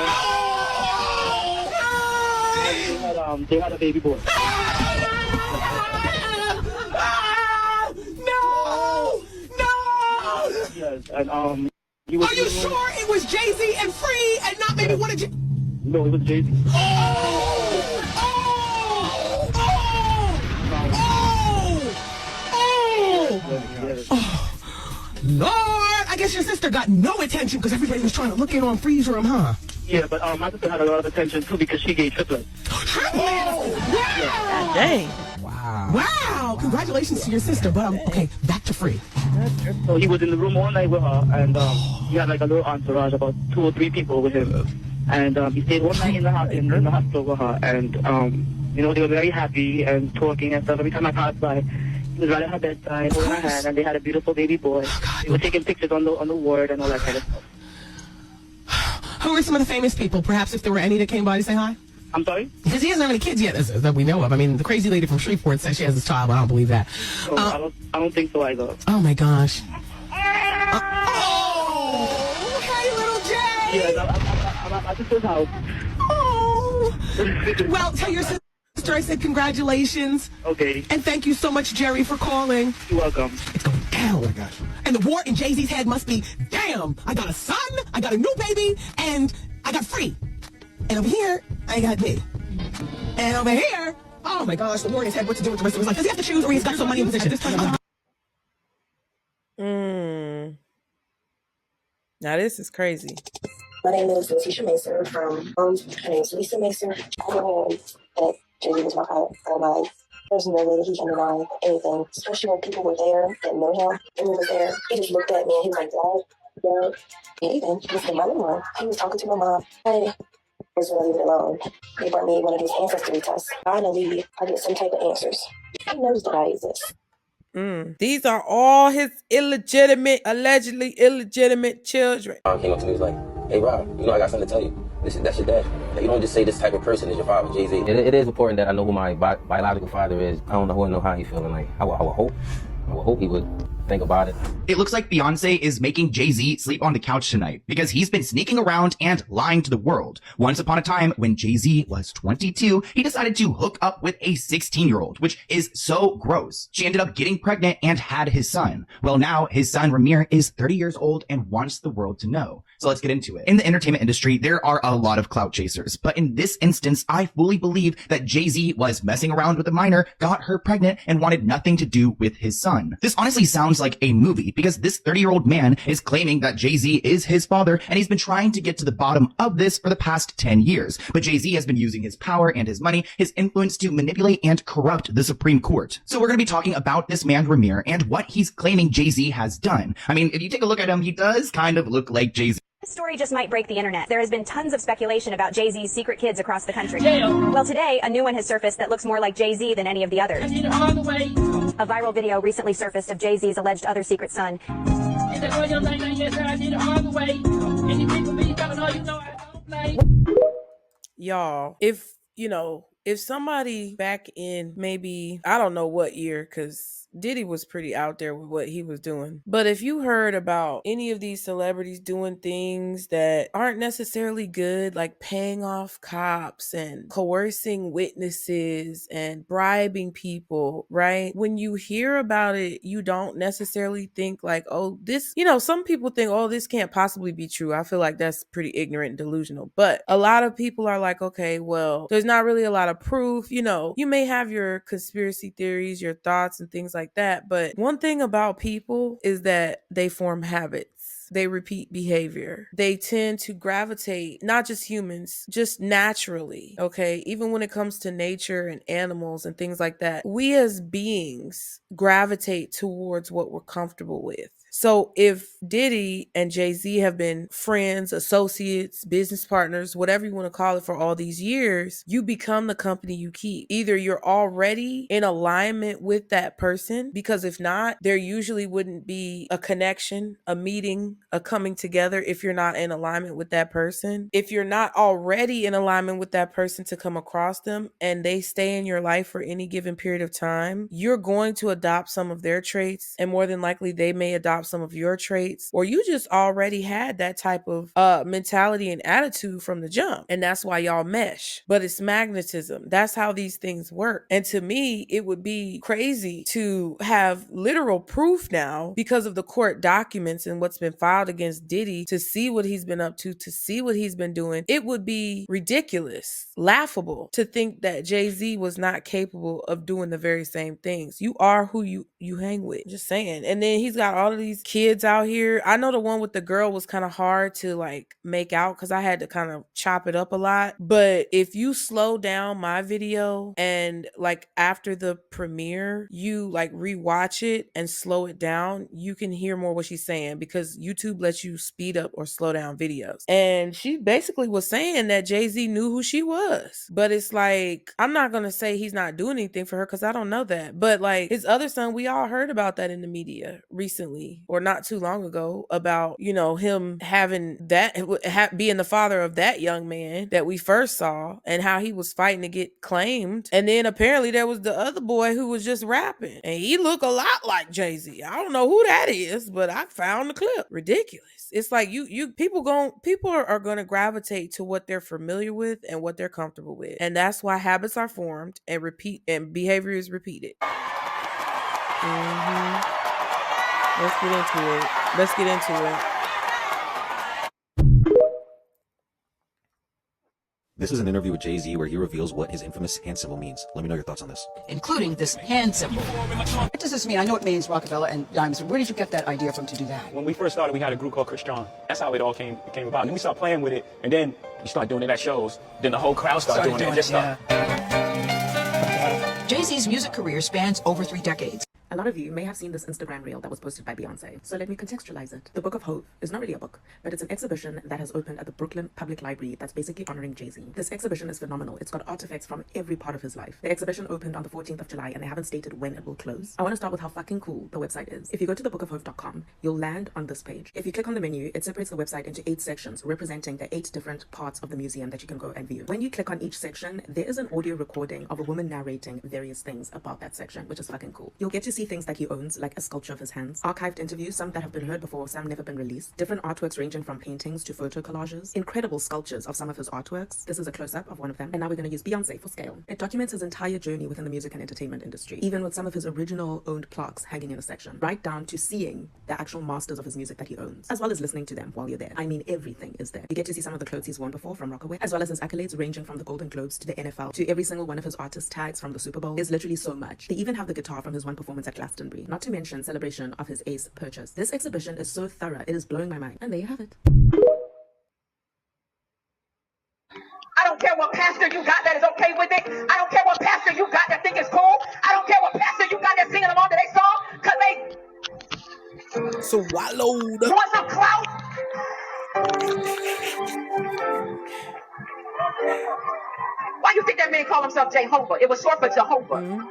And they had a baby boy. Yes, and he was. Are you sure it was JayZ and Free and not maybe one of you? No, it was JayZ. Lord, I guess your sister got no attention because everybody was trying to look in on Free's room, huh? Yeah, but my sister had a lot of attention too because she gave triplets. Yeah. Dang. Wow! Congratulations to your sister. But okay, back to Free. So he was in the room all night with her, and he had like a little entourage, about 2 or 3 people with him. And he stayed one night in the hospital with her, and you know, they were very happy and talking and stuff. Every time I passed by, he was right at her bedside, holding her hand, and they had a beautiful baby boy. They were taking pictures on the ward and all that kind of stuff. Who are some of the famous people? Perhaps if there were any that came by to say hi? I'm sorry? Because he doesn't have any kids yet that we know of. I mean, the crazy lady from Shreveport says she has a child, but I don't believe that. I don't think so either. Oh my gosh. Oh, hey, little Jay! Yeah, I'm at my sister's house. Oh. Well, tell your sister I said congratulations. Okay. And thank you so much, Jerry, for calling. You're welcome. It's going down. Oh my gosh. And the wart in JayZ's head must be, damn, I got a son, I got a new baby, and I got Free. And over here, I got me. And over here, oh my gosh, the wart in his head, what to do with the rest of his life. Does he have to choose or he's got some money in position? Now this is crazy. My name is Letitia Mason from, her name's Lisa Mason. I know that JayZ was my life. There's no way that he can deny anything, especially when people were there that know him. And he was there, he just looked at me and he was like, Dad, and even he was in my living room. He was talking to my mom. Hey, I was gonna leave it alone. They brought me one of these ancestry tests. Finally, I get some type of answers. He knows that I exist. These are all his allegedly illegitimate children. Mom came up to me and was like, hey Rob, you know I got something to tell you. That's your dad. Like, you don't just say this type of person is your father, JayZ. It is important that I know who my biological father is. I don't know how he's feeling. Like I would hope he would think about it. It looks like Beyonce is making JayZ sleep on the couch tonight because he's been sneaking around and lying to the world. Once upon a time, when JayZ was 22, he decided to hook up with a 16-year-old, which is so gross. She ended up getting pregnant and had his son. Well, now his son Ramir is 30 years old and wants the world to know. So let's get into it. In the entertainment industry, there are a lot of clout chasers, but in this instance, I fully believe that JayZ was messing around with a minor, got her pregnant, and wanted nothing to do with his son. This honestly sounds like a movie because this 30-year-old man is claiming that JayZ is his father, and he's been trying to get to the bottom of this for the past 10 years. But JayZ has been using his power and his money, his influence to manipulate and corrupt the Supreme Court. So we're going to be talking about this man Ramir and what he's claiming JayZ has done. I mean, if you take a look at him, he does kind of look like JayZ. This story just might break the internet. There has been tons of speculation about JayZ's secret kids across the country. Well, today, a new one has surfaced that looks more like JayZ than any of the others. A viral video recently surfaced of JayZ's alleged other secret son. Y'all, if somebody back in maybe, I don't know what year, because Diddy was pretty out there with what he was doing. But if you heard about any of these celebrities doing things that aren't necessarily good, like paying off cops and coercing witnesses and bribing people, right? When you hear about it, you don't necessarily think like, oh, this, some people think, oh, this can't possibly be true. I feel like that's pretty ignorant and delusional. But a lot of people are like, okay, well, there's not really a lot of proof. You may have your conspiracy theories, your thoughts and things like that. But one thing about people is that they form habits. They repeat behavior. They tend to gravitate, not just humans, just naturally, okay? Even when it comes to nature and animals and things like that, we as beings gravitate towards what we're comfortable with. So if Diddy and JayZ have been friends, associates, business partners, whatever you want to call it for all these years, you become the company you keep. Either you're already in alignment with that person, because if not, there usually wouldn't be a connection, a meeting, a coming together if you're not in alignment with that person. If you're not already in alignment with that person to come across them and they stay in your life for any given period of time, you're going to adopt some of their traits, and more than likely they may adopt some of your traits, or you just already had that type of mentality and attitude from the jump, and that's why y'all mesh. But it's magnetism. That's how these things work. And to me, it would be crazy to have literal proof now because of the court documents and what's been filed against Diddy, to see what he's been up to see what he's been doing. It would be ridiculous, laughable to think that JayZ was not capable of doing the very same things. You are who you hang with. Just saying. And then he's got all of these kids out here. I know the one with the girl was kind of hard to like make out because I had to kind of chop it up a lot. But if you slow down my video and like after the premiere, you like rewatch it and slow it down, you can hear more what she's saying, because YouTube lets you speed up or slow down videos. And she basically was saying that JayZ knew who she was. But it's like, I'm not going to say he's not doing anything for her because I don't know that. But like his other son, we all heard about that in the media recently, or not too long ago, about, him having that, being the father of that young man that we first saw, and how he was fighting to get claimed. And then apparently there was the other boy who was just rapping, and he looked a lot like JayZ. I don't know who that is, but I found the clip. Ridiculous. It's like people are going to gravitate to what they're familiar with and what they're comfortable with. And that's why habits are formed and behavior is repeated. Let's get into it. This is an interview with JayZ where he reveals what his infamous hand symbol means. Let me know your thoughts on this. Including this hand symbol. What does this mean? I know it means Rockefeller and diamonds. Where did you get that idea from to do that? When we first started, we had a group called Christian. That's how it all came about. And then we started playing with it, and then we started doing it at shows. Then the whole crowd started doing it. JayZ's music career spans over 3 decades. A lot of you may have seen this Instagram reel that was posted by Beyonce, so let me contextualize it. The Book of Hope is not really a book, but it's an exhibition that has opened at the Brooklyn Public Library that's basically honoring JayZ. This exhibition is phenomenal. It's got artifacts from every part of his life. The exhibition opened on the 14th of July, and they haven't stated when it will close. I want to start with how fucking cool the website is. If you go to thebookofhope.com, you'll land on this page. If you click on the menu, it separates the website into 8 sections, representing the 8 different parts of the museum that you can go and view. When you click on each section, there is an audio recording of a woman narrating various things about that section, which is fucking cool. You'll get to see things that he owns, like a sculpture of his hands, archived interviews, some that have been heard before, some never been released, different artworks ranging from paintings to photo collages, incredible sculptures of some of his artworks. This is a close-up of one of them, and now we're going to use Beyonce for scale. It documents his entire journey within the music and entertainment industry, even with some of his original owned plaques hanging in a section, right down to seeing the actual masters of his music that he owns, as well as listening to them while you're there. I mean, everything is there. You get to see some of the clothes he's worn before from Rockaway, as well as his accolades ranging from the Golden Globes to the NFL to every single one of his artist tags from the Super Bowl. There's literally so much. They even have the guitar from his one performance at Glastonbury, not to mention celebration of his Ace purchase. This exhibition is so thorough, it is blowing my mind. And there you have it. I don't care what pastor you got that is okay with it. I don't care what pastor you got that think it's cool. I don't care what pastor you got that singing along to their song, because they swallowed. Want some clout? Why you think that man called himself Jehovah? It was short for Jehovah.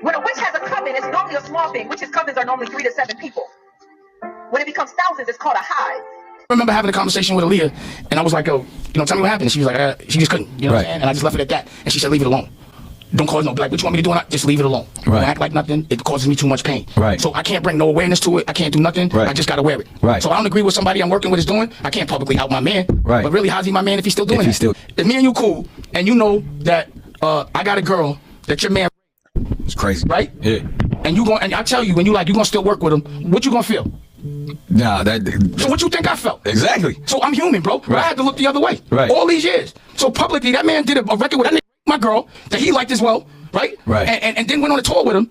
When a witch has a coven, it's normally a small thing. Witches' covens are normally 3 to 7 people. When it becomes thousands, it's called a hive. I remember having a conversation with Aaliyah, and I was like, "Oh, tell me what happened." And she was like, "She just couldn't," you know what I'm saying? And I just left it at that. And she said, "Leave it alone." don't cause no black. What you want me to do? Just leave it alone. Don't act like nothing. It causes me too much pain. So I can't bring no awareness to it. I can't do nothing. I just gotta wear it. So I don't agree with somebody I'm working with is doing. I can't publicly out my man. But really, how's he my man if he's still doing that? If me and you cool, and you know that I got a girl that your man. It's crazy, right? Yeah. And I tell you, when you gonna still work with him, what you gonna feel? Nah, so what you think I felt? Exactly. So I'm human, bro. But I had to look the other way. All these years. So publicly, that man did a record with that nigga, my girl, that he liked as well, right? And then went on a tour with him.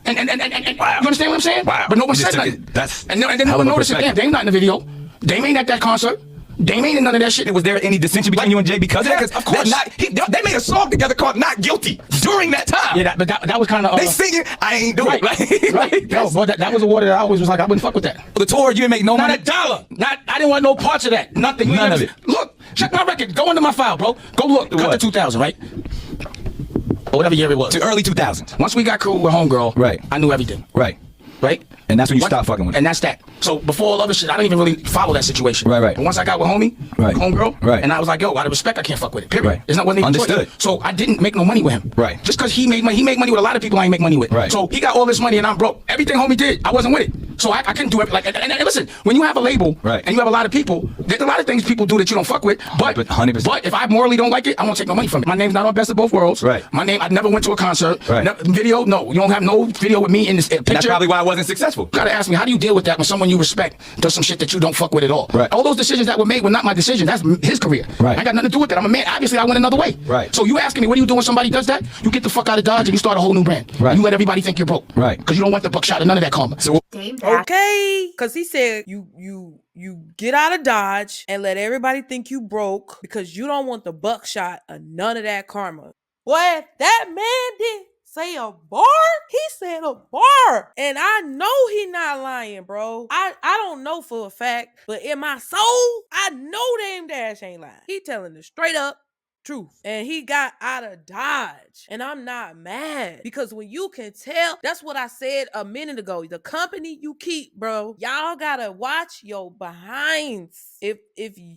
And you understand what I'm saying? But no one said nothing. And then no one noticed it. Damn, Dame not in the video. Dame ain't at that concert. Dame ain't in none of that shit. Was there any dissension between you and Jay because of that? Of course. They made a song together called "Not Guilty" during that time. Yeah, but that was kind of. They singing, I ain't do it. Right. No, but that was a water that I always was like, I wouldn't fuck with that. The tour, you didn't make no money. Not a dollar. I didn't want no parts of that. Nothing. None of it. Look, check my record. Go into my file, bro. Go look. Cut to 2000, right? Or whatever year it was. To early 2000s. Once we got cool with homegirl, I knew everything. Right. And that's when you stopped fucking with him. And that's that. So before all other shit, I didn't even really follow that situation. But once I got with homegirl, and I was like, yo, out of respect, I can't fuck with it. Period. It's not wasn't even Understood. So I didn't make no money with him. Just because he made money with a lot of people I ain't make money with. So he got all this money and I'm broke. Everything homie did, I wasn't with it. So I couldn't do it. Like, and listen, when you have a label and you have a lot of people, there's a lot of things people do that you don't fuck with. But 100%. But if I morally don't like it, I won't take no money from it. My name's not on Best of Both Worlds. My name, I never went to a concert. Video, no. You don't have no video with me in this picture. That's probably why I wasn't successful. You gotta ask me, how do you deal with that when someone you respect does some shit that you don't fuck with at all? All those decisions that were made were not my decision. That's his career. I got nothing to do with that. I'm a man. Obviously, I went another way. So you asking me, what do you do when somebody does that? You get the fuck out of Dodge and you start a whole new brand. You let everybody think you're broke. Because you don't want the buckshot or none of that karma. So Okay, because he said you get out of Dodge and let everybody think you broke because you don't want the buckshot or none of that karma. What that man did say a bar? He said a bar. And I know he not lying, bro. I don't know for a fact, but in my soul, I know Dame Dash ain't lying. He telling the straight up truth. And he got out of Dodge. And I'm not mad because when you can tell, that's what I said a minute ago. The company you keep, bro, y'all gotta watch your behinds. If you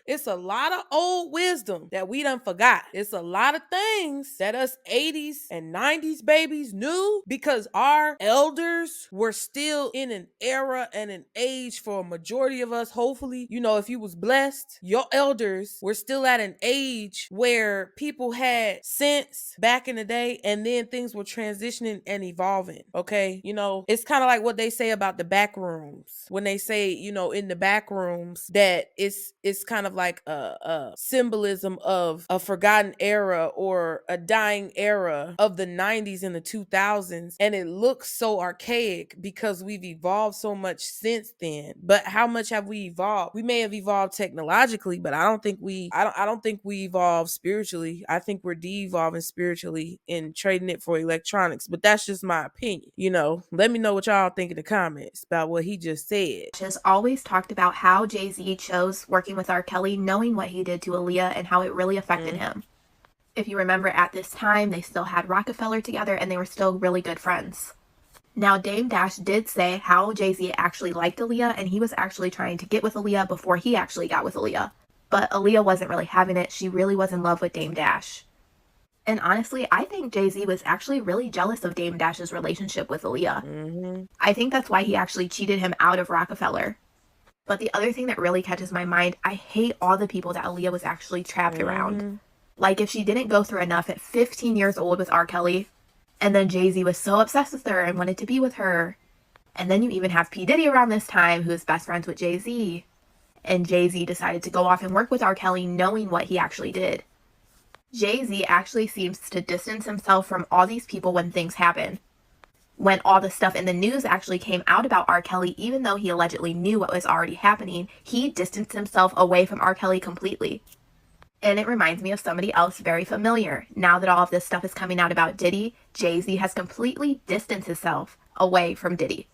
it's a lot of old wisdom that we done forgot. It's a lot of things that us 80s and 90s babies knew because our elders were still in an era and an age for a majority of us. Hopefully, you know, if you was blessed, your elders were still at an age where people had sense back in the day and then things were transitioning and evolving. Okay. You know, it's kind of like what they say about the back rooms when they say, you know, in the back rooms that it's kind of like a symbolism of a forgotten era or a dying era of the 90s and the 2000s. And it looks so archaic because we've evolved so much since then. But how much have we evolved? We may have evolved technologically, but I don't think we evolved spiritually. I think we're de-evolving spiritually and trading it for electronics. But that's just my opinion. You know, let me know what y'all think in the comments about what he just said. Has always talked about how JayZ chose working with R. Kelly, knowing what he did to Aaliyah and how it really affected him. If you remember, at this time, they still had Rockefeller together and they were still really good friends. Now, Dame Dash did say how JayZ actually liked Aaliyah and he was actually trying to get with Aaliyah before he actually got with Aaliyah. But Aaliyah wasn't really having it. She really was in love with Dame Dash. And honestly, I think JayZ was actually really jealous of Dame Dash's relationship with Aaliyah. I think that's why he actually cheated him out of Rockefeller. But the other thing that really catches my mind, I hate all the people that Aaliyah was actually trapped around. Like, if she didn't go through enough at 15 years old with R. Kelly, and then JayZ was so obsessed with her and wanted to be with her, and then you even have P. Diddy around this time, who is best friends with JayZ, and JayZ decided to go off and work with R. Kelly knowing what he actually did. JayZ actually seems to distance himself from all these people when things happen. When all the stuff in the news actually came out about R. Kelly, even though he allegedly knew what was already happening, he distanced himself away from R. Kelly completely. And it reminds me of somebody else very familiar. Now that all of this stuff is coming out about Diddy, JayZ has completely distanced himself away from Diddy.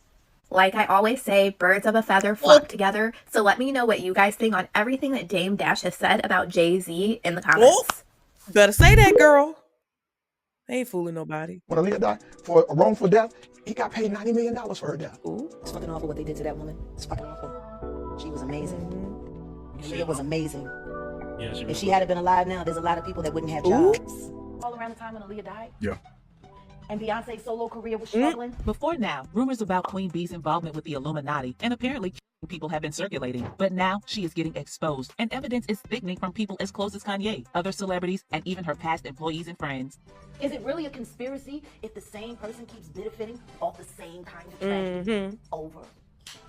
Like I always say, birds of a feather flock together. So let me know what you guys think on everything that Dame Dash has said about JayZ in the comments. Better say that, girl. They ain't fooling nobody. When Aaliyah died for a wrongful death, he got paid $90 million for her death. Ooh, it's fucking awful what they did to that woman. It's fucking awful. She was amazing. Aaliyah was amazing. If she had been alive now, there's a lot of people that wouldn't have jobs. All around the time when Aaliyah died. Yeah. And Beyonce's solo career was struggling. Before now, rumors about Queen B's involvement with the Illuminati and apparently killing people have been circulating. But now she is getting exposed, and evidence is thickening from people as close as Kanye, other celebrities, and even her past employees and friends. Is it really a conspiracy if the same person keeps benefiting off the same kind of tragedy over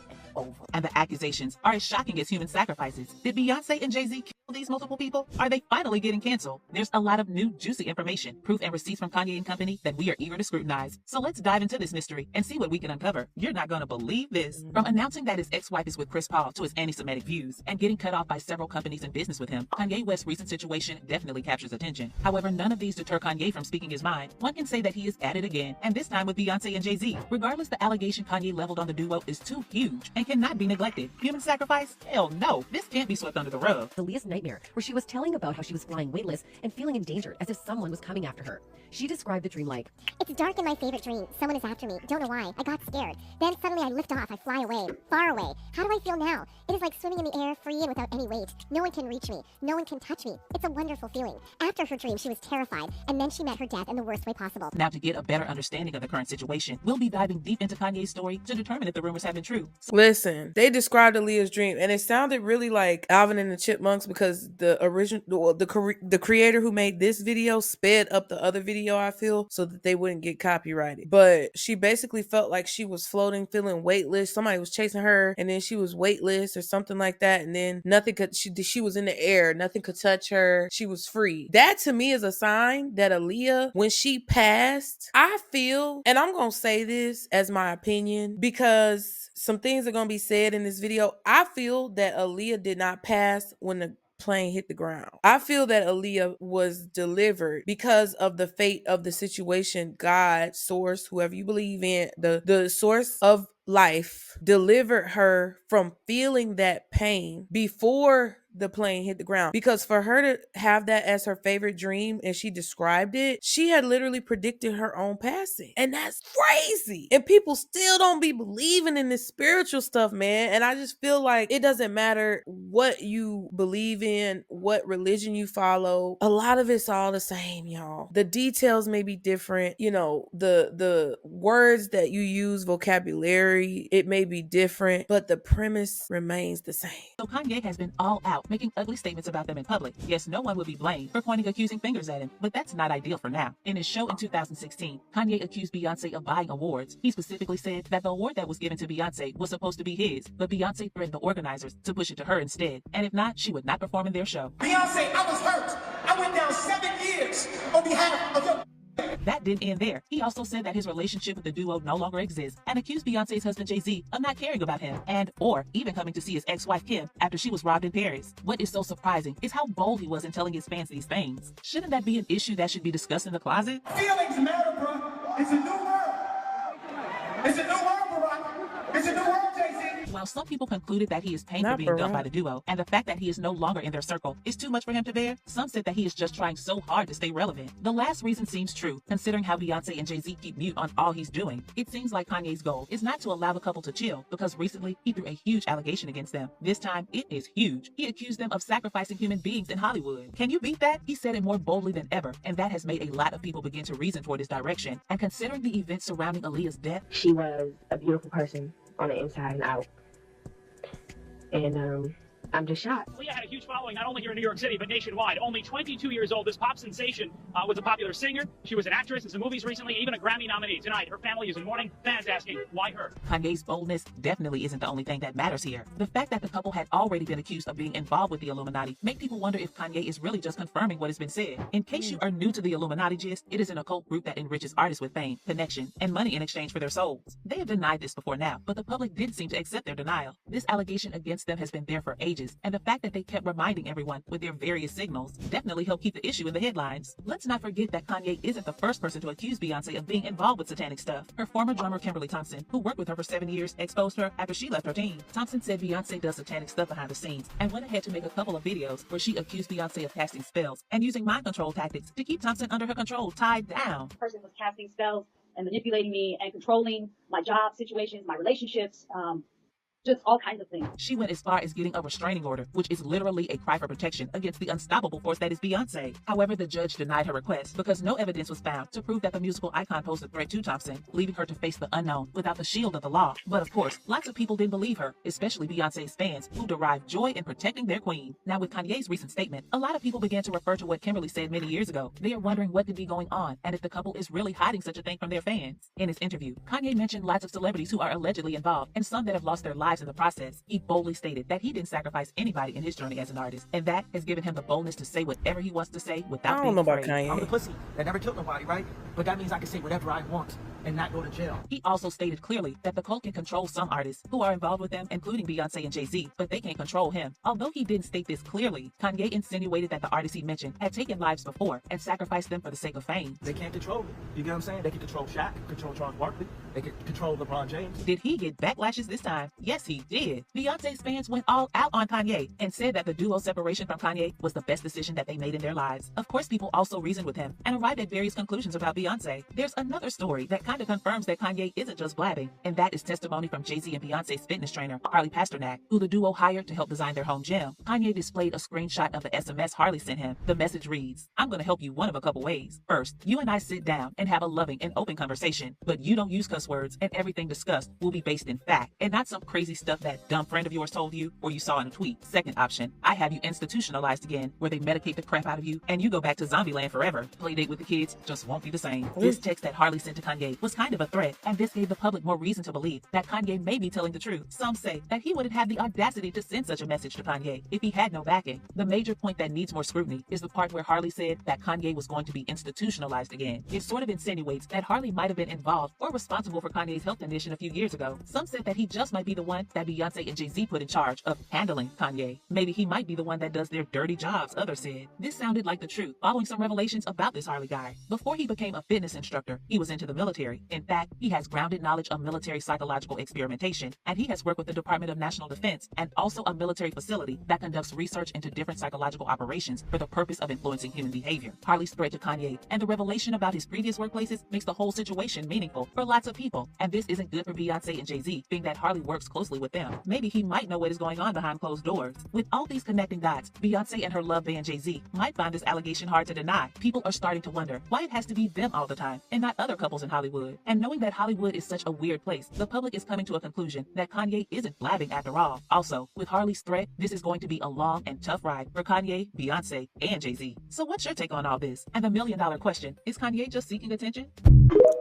and over? And the accusations are as shocking as human sacrifices. Did Beyonce and JayZ kill these multiple people? Are they finally getting canceled? There's a lot of new juicy information, proof and receipts from Kanye and company that we are eager to scrutinize. So let's dive into this mystery and see what we can uncover. You're not gonna believe this. From announcing that his ex-wife is with Chris Paul to his anti-Semitic views and getting cut off by several companies in business with him, Kanye West's recent situation definitely captures attention. However, none of these deter Kanye from speaking his mind. One can say that he is at it again, and this time with Beyonce and JayZ. Regardless, the allegation Kanye leveled on the duo is too huge and cannot be neglected. Human sacrifice? Hell no. This can't be swept under the rug. Aaliyah's nightmare, where she was telling about how she was flying weightless and feeling endangered as if someone was coming after her. She described the dream like, "It's dark in my favorite dream. Someone is after me. Don't know why. I got scared. Then suddenly I lift off. I fly away. Far away. How do I feel now? It is like swimming in the air, free and without any weight. No one can reach me. No one can touch me. It's a wonderful feeling." After her dream, she was terrified, and then she met her death in the worst way possible. Now, to get a better understanding of the current situation, we'll be diving deep into Kanye's story to determine if the rumors have been true. Listen, they described Aaliyah's dream, and it sounded really like Alvin and the Chipmunks because the original, the creator who made this video sped up the other video, I feel, so that they wouldn't get copyrighted. But she basically felt like she was floating, feeling weightless. Somebody was chasing her, and then she was weightless or something like that, and then nothing could, she was in the air, nothing could touch her, she was free. That to me is a sign that Aaliyah, when she passed, I feel, and I'm gonna say this as my opinion because some things are gonna be said in this video, I feel that Aaliyah did not pass when the plane hit the ground. I feel that Aaliyah was delivered because of the fate of the situation. God, source, whoever you believe in, the source of life delivered her from feeling that pain before the plane hit the ground. Because for her to have that as her favorite dream and she described it, she had literally predicted her own passing. And that's crazy. And people still don't be believing in this spiritual stuff, man. And I just feel like it doesn't matter what you believe in, what religion you follow. A lot of it's all the same, y'all. The details may be different. You know, the words that you use, vocabulary, it may be different, but the premise remains the same. So Kanye has been all out, making ugly statements about them in public. Yes, no one would be blamed for pointing accusing fingers at him, but that's not ideal for now. In his show in 2016, Kanye accused Beyonce of buying awards. He specifically said that the award that was given to Beyonce was supposed to be his, but Beyonce threatened the organizers to push it to her instead, and if not, she would not perform in their show. Beyonce, I was hurt. I went down 7 years on behalf of your... That didn't end there. He also said that his relationship with the duo no longer exists and accused Beyonce's husband JayZ of not caring about him and or even coming to see his ex-wife Kim after she was robbed in Paris. What is so surprising is how bold he was in telling his fans these things. Shouldn't that be an issue that should be discussed in the closet? Feelings matter, bro. It's a new world. It's a new world, Barack. It's a new world, JayZ. While some people concluded that he is pained for being dumped by the duo and the fact that he is no longer in their circle is too much for him to bear, some said that he is just trying so hard to stay relevant. The last reason seems true, considering how Beyonce and JayZ keep mute on all he's doing. It seems like Kanye's goal is not to allow the couple to chill, because recently he threw a huge allegation against them. This time, it is huge. He accused them of sacrificing human beings in Hollywood. Can you beat that? He said it more boldly than ever, and that has made a lot of people begin to reason toward his direction. And considering the events surrounding Aaliyah's death, she was a beautiful person on the inside and out. And I'm just shocked. Aaliyah had a huge following, not only here in New York City, but nationwide. Only 22 years old, this pop sensation was a popular singer. She was an actress in some movies recently, even a Grammy nominee. Tonight, her family is in mourning. Fans asking, why her? Kanye's boldness definitely isn't the only thing that matters here. The fact that the couple had already been accused of being involved with the Illuminati make people wonder if Kanye is really just confirming what has been said. In case you are new to the Illuminati gist, it is an occult group that enriches artists with fame, connection, and money in exchange for their souls. They have denied this before now, but the public did seem to accept their denial. This allegation against them has been there for ages, and the fact that they kept reminding everyone with their various signals definitely helped keep the issue in the headlines. Let's not forget that Kanye isn't the first person to accuse Beyonce of being involved with satanic stuff. Her former drummer Kimberly Thompson, who worked with her for 7 years, exposed her after she left her team. Thompson said Beyonce does satanic stuff behind the scenes and went ahead to make a couple of videos where she accused Beyonce of casting spells and using mind control tactics to keep Thompson under her control, tied down. The person was casting spells and manipulating me and controlling my job situations, my relationships, just all kinds of things. She went as far as getting a restraining order, which is literally a cry for protection against the unstoppable force that is Beyonce. However, the judge denied her request because no evidence was found to prove that the musical icon posed a threat to Thompson, leaving her to face the unknown without the shield of the law. But of course, lots of people didn't believe her, especially Beyonce's fans, who derive joy in protecting their queen. Now, with Kanye's recent statement, a lot of people began to refer to what Kimberly said many years ago. They are wondering what could be going on and if the couple is really hiding such a thing from their fans. In his interview, Kanye mentioned lots of celebrities who are allegedly involved and some that have lost their lives in the process. He boldly stated that he didn't sacrifice anybody in his journey as an artist, and that has given him the boldness to say whatever he wants to say without being afraid. I'm the pussy that never killed nobody, right? But that means I can say whatever I want and not go to jail. He also stated clearly that the cult can control some artists who are involved with them, including Beyonce and JayZ, but they can't control him. Although he didn't state this clearly, Kanye insinuated that the artists he mentioned had taken lives before and sacrificed them for the sake of fame. They can't control it. You get what I'm saying? They can control Shaq, control Charles Barkley, they can control LeBron James. Did he get backlashes this time? Yes, he did. Beyonce's fans went all out on Kanye and said that the duo separation from Kanye was the best decision that they made in their lives. Of course, people also reasoned with him and arrived at various conclusions about Beyonce. There's another story that kind of confirms that Kanye isn't just blabbing, and that is testimony from JayZ and Beyonce's fitness trainer, Harley Pasternak, who the duo hired to help design their home gym. Kanye displayed a screenshot of the SMS Harley sent him. The message reads, "I'm going to help you one of a couple ways. First, you and I sit down and have a loving and open conversation, but you don't use cuss words, and everything discussed will be based in fact, and not some crazy stuff that dumb friend of yours told you or you saw in a tweet. Second option, I have you institutionalized again, where they medicate the crap out of you, and you go back to zombie land forever. Play date with the kids just won't be the same." This text that Harley sent to Kanye was kind of a threat, and this gave the public more reason to believe that Kanye may be telling the truth. Some say that he wouldn't have the audacity to send such a message to Kanye if he had no backing. The major point that needs more scrutiny is the part where Harley said that Kanye was going to be institutionalized again. It sort of insinuates that Harley might have been involved or responsible for Kanye's health condition a few years ago. Some said that he just might be the one that Beyonce and JayZ put in charge of handling Kanye. Maybe he might be the one that does their dirty jobs, others said. This sounded like the truth, following some revelations about this Harley guy. Before he became a fitness instructor, he was into the military. In fact, he has grounded knowledge of military psychological experimentation, and he has worked with the Department of National Defense and also a military facility that conducts research into different psychological operations for the purpose of influencing human behavior. Harley's threat to Kanye and the revelation about his previous workplaces makes the whole situation meaningful for lots of people, and this isn't good for Beyonce and JayZ, being that Harley works closely with them. Maybe he might know what is going on behind closed doors. With all these connecting dots, Beyonce and her love band JayZ might find this allegation hard to deny. People are starting to wonder why it has to be them all the time and not other couples in Hollywood. And knowing that Hollywood is such a weird place, the public is coming to a conclusion that Kanye isn't blabbing after all. Also, with Harley's threat, this is going to be a long and tough ride for Kanye, Beyonce, and JayZ. So what's your take on all this? And the million-dollar question, is Kanye just seeking attention?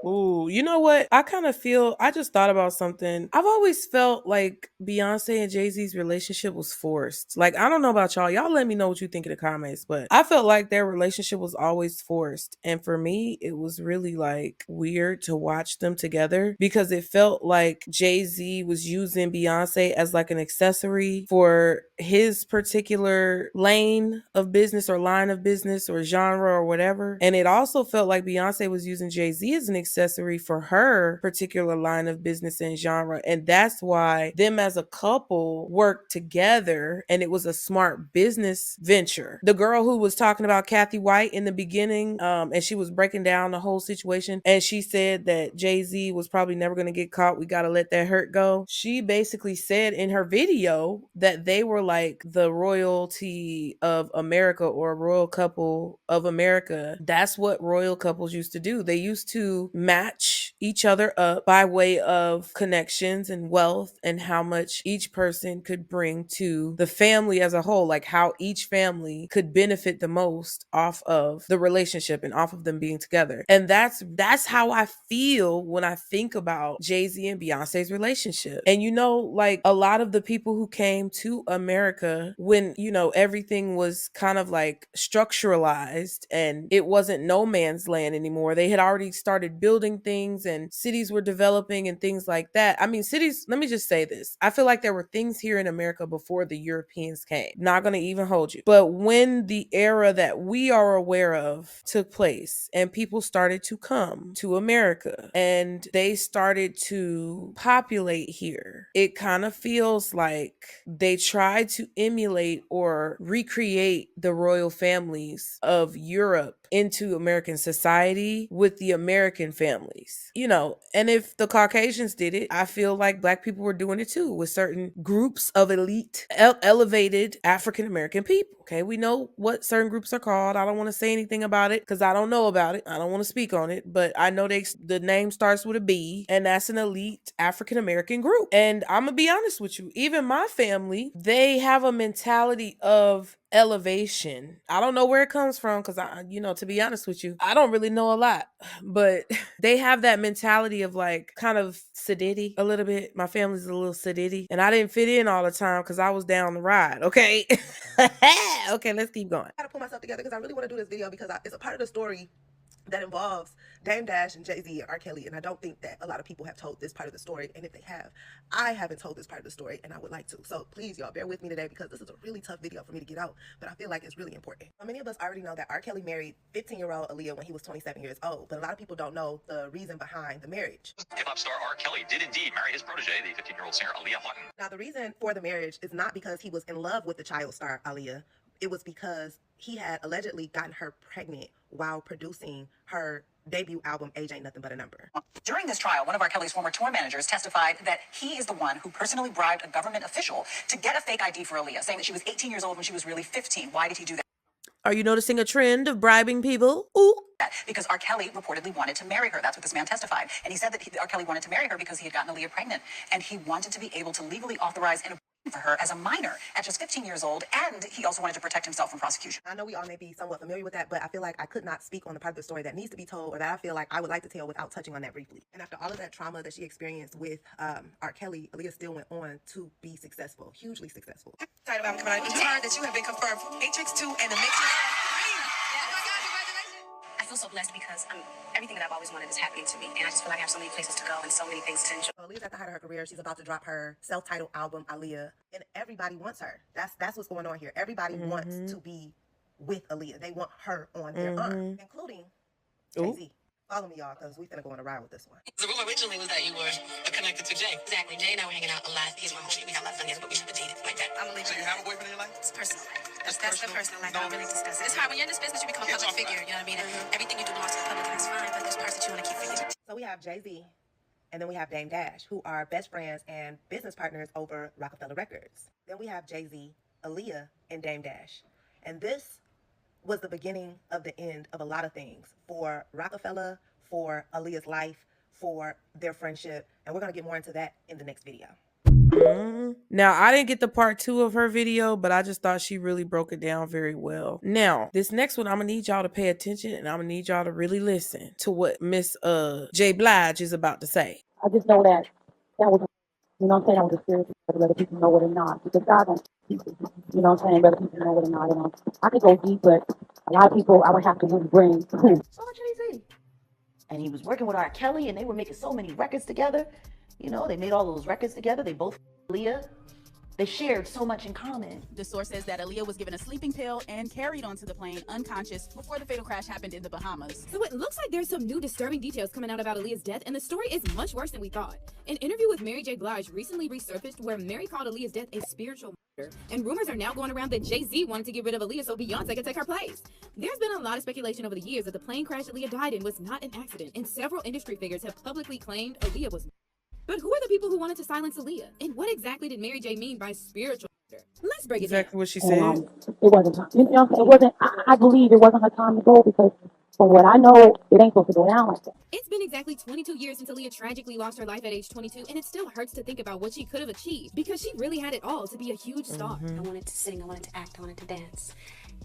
Ooh, you know what? I kind of feel, I just thought about something. I've always felt like Beyonce and Jay-Z's relationship was forced. Like, I don't know about y'all. Y'all let me know what you think in the comments, but I felt like their relationship was always forced. And for me, it was really like weird to watch them together because it felt like Jay-Z was using Beyonce as like an accessory for his particular lane of business or line of business or genre or whatever. And it also felt like Beyonce was using Jay-Z as an accessory for her particular line of business and genre. And that's why them as a couple worked together, and it was a smart business venture. The girl who was talking about Kathy White in the beginning, and she was breaking down the whole situation, and she said that Jay-Z was probably never going to get caught. We got to let that hurt go. She basically said in her video that they were like the royalty of America, or a royal couple of America. That's what royal couples used to do. They used to match each other up by way of connections and wealth and how much each person could bring to the family as a whole, like how each family could benefit the most off of the relationship and off of them being together. And that's how I feel when I think about Jay-Z and Beyonce's relationship. And you know, like a lot of the people who came to America when, you know, everything was kind of like structuralized and it wasn't no man's land anymore. They had already started building things and cities were developing and things like that. I mean, cities, let me just say this. I feel like there were things here in America before the Europeans came. Not going to even hold you. But when the era that we are aware of took place and people started to come to America and they started to populate here, it kind of feels like they tried to emulate or recreate the royal families of Europe into American society with the American families, you know. And if the Caucasians did it, I feel like Black people were doing it too with certain groups of elite, elevated African American people. Okay, we know what certain groups are called. I don't want to say anything about it because I don't know about it. I don't want to speak on it, but I know the name starts with a B, and that's an elite African American group. And I'm gonna be honest with you, even my family, they have a mentality of elevation. I don't know where it comes from because to be honest with you, I don't really know a lot, but they have that mentality of like kind of sedity a little bit. My family's a little sedity, and I didn't fit in all the time because I was down the ride. Okay. Okay, let's keep going. I gotta pull myself together because I really want to do this video because it's a part of the story that involves Dame Dash and JayZ and R. Kelly, and I don't think that a lot of people have told this part of the story, and if they have, I haven't told this part of the story, and I would like to. So please, y'all, bear with me today because this is a really tough video for me to get out, but I feel like it's really important. Many of us already know that R. Kelly married 15-year-old Aaliyah when he was 27 years old, but a lot of people don't know the reason behind the marriage. Hip-hop star R. Kelly did indeed marry his protege, the 15-year-old singer Aaliyah Hutton. Now, the reason for the marriage is not because he was in love with the child star Aaliyah. It was because he had allegedly gotten her pregnant while producing her debut album, Age Ain't Nothing But a Number. During this trial, one of R. Kelly's former tour managers testified that he is the one who personally bribed a government official to get a fake ID for Aaliyah, saying that she was 18 years old when she was really 15. Why did he do that? Are you noticing a trend of bribing people? Ooh. Because R. Kelly reportedly wanted to marry her. That's what this man testified. And he said that R. Kelly wanted to marry her because he had gotten Aaliyah pregnant. And he wanted to be able to legally authorize an abortion for her as a minor at just 15 years old. And he also wanted to protect himself from prosecution. I know we all may be somewhat familiar with that, but I feel like I could not speak on the part of the story that needs to be told or that I feel like I would like to tell without touching on that briefly. And after all of that trauma that she experienced with R. Kelly, Aaliyah still went on to be successful, hugely successful. Excited about coming out. You heard that you have been confirmed for Matrix 2 and the Matrix 3. I feel so blessed because everything that I've always wanted is happening to me, and I just feel like I have so many places to go and so many things to enjoy. Aaliyah's at the height of her career. She's about to drop her self-titled album, Aaliyah, and everybody wants her. That's what's going on here. Everybody wants to be with Aaliyah. They want her on their arm, including JayZ. Follow me, y'all, because we're going to go on a ride with this one. The rumor originally was that you were connected to Jay. Exactly. Jay and I were hanging out a lot. He's my homie. We had a lot of fun together, but we never dated like that. I'm gonna leave. So you have a boyfriend in your life? It's personal. That's the personal life. I don't really discuss it. It's hard when you're in this business. You become a public figure. You know what I mean? And everything you do belongs to the public, and that's fine. But there's parts that you want to keep for you. So we have JayZ, and then we have Dame Dash, who are best friends and business partners over Rockefeller Records. Then we have JayZ, Aaliyah, and Dame Dash, and this was the beginning of the end of a lot of things for Rockefeller, for Aaliyah's life, for their friendship, and we're going to get more into that in the next video. Now, I didn't get the part 2 of her video, but I just thought she really broke it down very well. Now, this next one, I'm going to need y'all to pay attention, and I'm going to need y'all to really listen to what Miss J. Blige is about to say. I just know that was, you know what I'm saying, that was a spiritual, whether people know it or not, because God don't, you know what I'm saying, whether people know it or not. And I could go deep, but a lot of people, I would have to really bring. So JayZ. And he was working with R. Kelly, and they were making so many records together. You know, they made all those records together. They both Aaliyah. They shared so much in common. The source says that Aaliyah was given a sleeping pill and carried onto the plane unconscious before the fatal crash happened in the Bahamas. So it looks like there's some new disturbing details coming out about Aaliyah's death, and the story is much worse than we thought. An interview with Mary J. Blige recently resurfaced where Mary called Aaliyah's death a spiritual murder, and rumors are now going around that JayZ wanted to get rid of Aaliyah so Beyonce could take her place. There's been a lot of speculation over the years that the plane crash Aaliyah died in was not an accident, and several industry figures have publicly claimed Aaliyah was. But who are the people who wanted to silence Aaliyah? And what exactly did Mary J. mean by spiritual murder? Let's break it down. Exactly what she said. It wasn't time. You know, it wasn't. I believe it wasn't her time to go because, from what I know, it ain't supposed to go down like that. It's been exactly 22 years since Aaliyah tragically lost her life at age 22, and it still hurts to think about what she could have achieved because she really had it all to be a huge star. I wanted to sing, I wanted to act, I wanted to dance.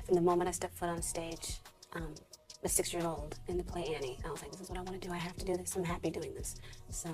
From the moment I stepped foot on stage, a 6-year-old in the play Annie, I was like, this is what I want to do. I have to do this. I'm happy doing this. So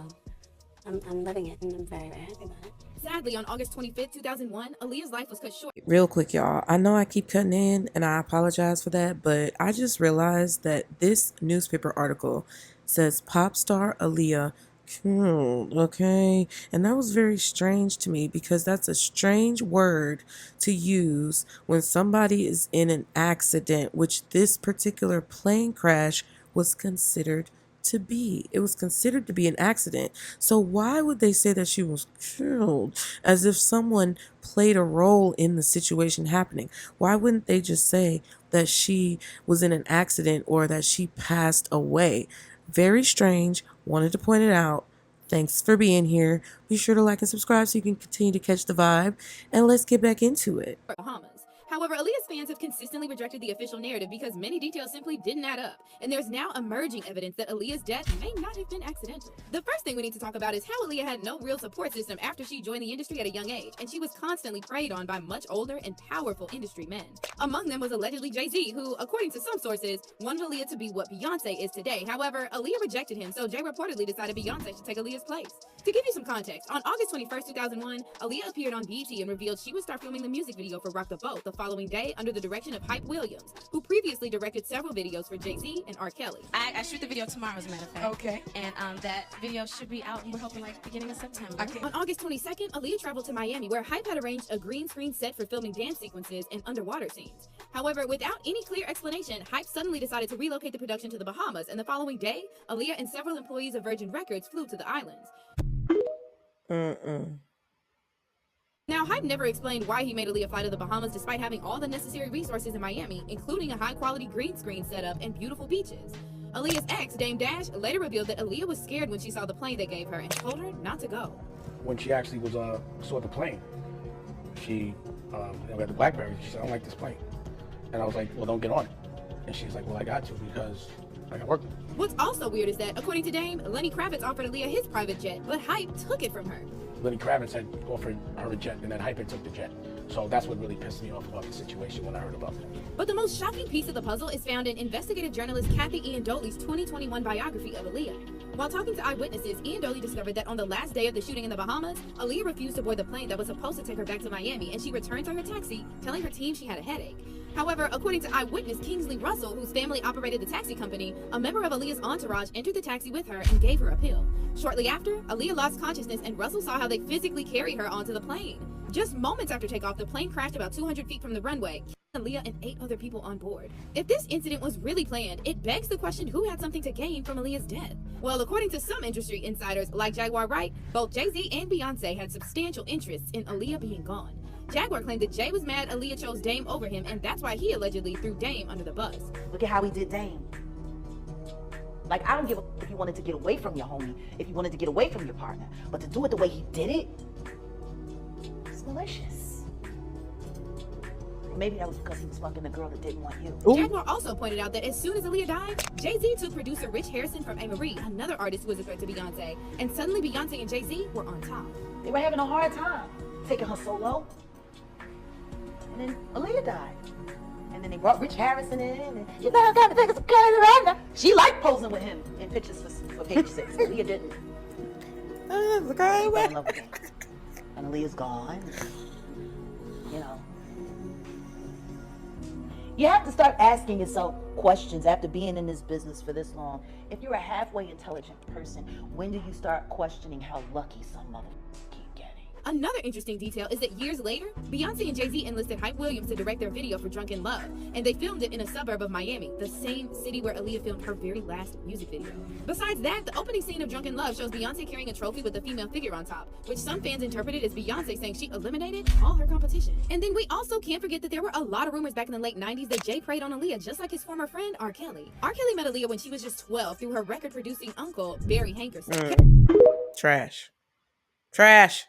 I'm living it, and I'm very, very happy about it. Sadly, on August 25th, 2001, Aaliyah's life was cut short. Real quick, y'all. I know I keep cutting in, and I apologize for that, but I just realized that this newspaper article says pop star Aaliyah killed, okay? And that was very strange to me because that's a strange word to use when somebody is in an accident, which this particular plane crash was considered to be. It was considered to be an accident. So why would they say that she was killed as if someone played a role in the situation happening? Why wouldn't they just say that she was in an accident or that she passed away. Very strange. Wanted to point it out. Thanks for being here. Be sure to like and subscribe so you can continue to catch the vibe. And let's get back into it. Bahamas. However, Aaliyah's fans have consistently rejected the official narrative because many details simply didn't add up, and there's now emerging evidence that Aaliyah's death may not have been accidental. The first thing we need to talk about is how Aaliyah had no real support system after she joined the industry at a young age, and she was constantly preyed on by much older and powerful industry men. Among them was allegedly JayZ, who, according to some sources, wanted Aaliyah to be what Beyonce is today. However, Aaliyah rejected him, so Jay reportedly decided Beyonce should take Aaliyah's place. To give you some context, on August 21st, 2001, Aaliyah appeared on BET and revealed she would start filming the music video for Rock the Boat the following day under the direction of Hype Williams, who previously directed several videos for JayZ and R. Kelly. I shoot the video tomorrow, as a matter of fact. Okay. And that video should be out, and we're hoping like beginning of September. Okay. On August 22nd, Aaliyah traveled to Miami, where Hype had arranged a green screen set for filming dance sequences and underwater scenes. However, without any clear explanation, Hype suddenly decided to relocate the production to the Bahamas, and the following day, Aaliyah and several employees of Virgin Records flew to the islands. Now, Hype never explained why he made Aaliyah fly to the Bahamas despite having all the necessary resources in Miami, including a high-quality green screen setup and beautiful beaches. Aaliyah's ex, Dame Dash, later revealed that Aaliyah was scared when she saw the plane they gave her and told her not to go. When she actually was saw the plane, she got the BlackBerry. She said, "I don't like this plane," and I was like, "Well, don't get on it." And she's like, "Well, I got to because I got work." What's also weird is that, according to Dame, Lenny Kravitz offered Aaliyah his private jet, but Hype took it from her. Lenny Kravitz had offered her a jet, and then Hype had took the jet. So that's what really pissed me off about the situation when I heard about it. But the most shocking piece of the puzzle is found in investigative journalist Kathy Ian Doley's 2021 biography of Aaliyah. While talking to eyewitnesses, Ian Doley discovered that on the last day of the shooting in the Bahamas, Aaliyah refused to board the plane that was supposed to take her back to Miami, and she returned to her taxi, telling her team she had a headache. However, according to eyewitness Kingsley Russell, whose family operated the taxi company, a member of Aaliyah's entourage entered the taxi with her and gave her a pill. Shortly after, Aaliyah lost consciousness and Russell saw how they physically carried her onto the plane. Just moments after takeoff, the plane crashed about 200 feet from the runway, killing Aaliyah and 8 other people on board. If this incident was really planned, it begs the question who had something to gain from Aaliyah's death. Well, according to some industry insiders like Jaguar Wright, both JayZ and Beyonce had substantial interests in Aaliyah being gone. Jaguar claimed that Jay was mad Aaliyah chose Dame over him, and that's why he allegedly threw Dame under the bus. Look at how he did Dame. Like, I don't give a if you wanted to get away from your homie, if you wanted to get away from your partner, but to do it the way he did it, it's malicious. Maybe that was because he was fucking the girl that didn't want you. Ooh. Jaguar also pointed out that as soon as Aaliyah died, JayZ took producer Rich Harrison from A. Marie, another artist who was a threat to Beyonce, and suddenly Beyonce and JayZ were on top. They were having a hard time taking her solo. And then Aaliyah died. And then they brought Rich Harrison in, and you know, I gotta take some credit right now. She liked posing with him in pictures for page 6. Aaliyah didn't. Look how she fell in love with him. And Aaliyah's gone. You know. You have to start asking yourself questions after being in this business for this long. If you're a halfway intelligent person, when do you start questioning how lucky some motherfuckers keep getting? Another interesting detail is that years later, Beyonce and JayZ enlisted Hype Williams to direct their video for Drunken Love, and they filmed it in a suburb of Miami, the same city where Aaliyah filmed her very last music video. Besides that, the opening scene of Drunken Love shows Beyonce carrying a trophy with a female figure on top, which some fans interpreted as Beyonce saying she eliminated all her competition. And then we also can't forget that there were a lot of rumors back in the late 90s that Jay preyed on Aaliyah just like his former friend R. Kelly. R. Kelly met Aaliyah when she was just 12 through her record-producing uncle, Barry Hankerson. Trash. Trash.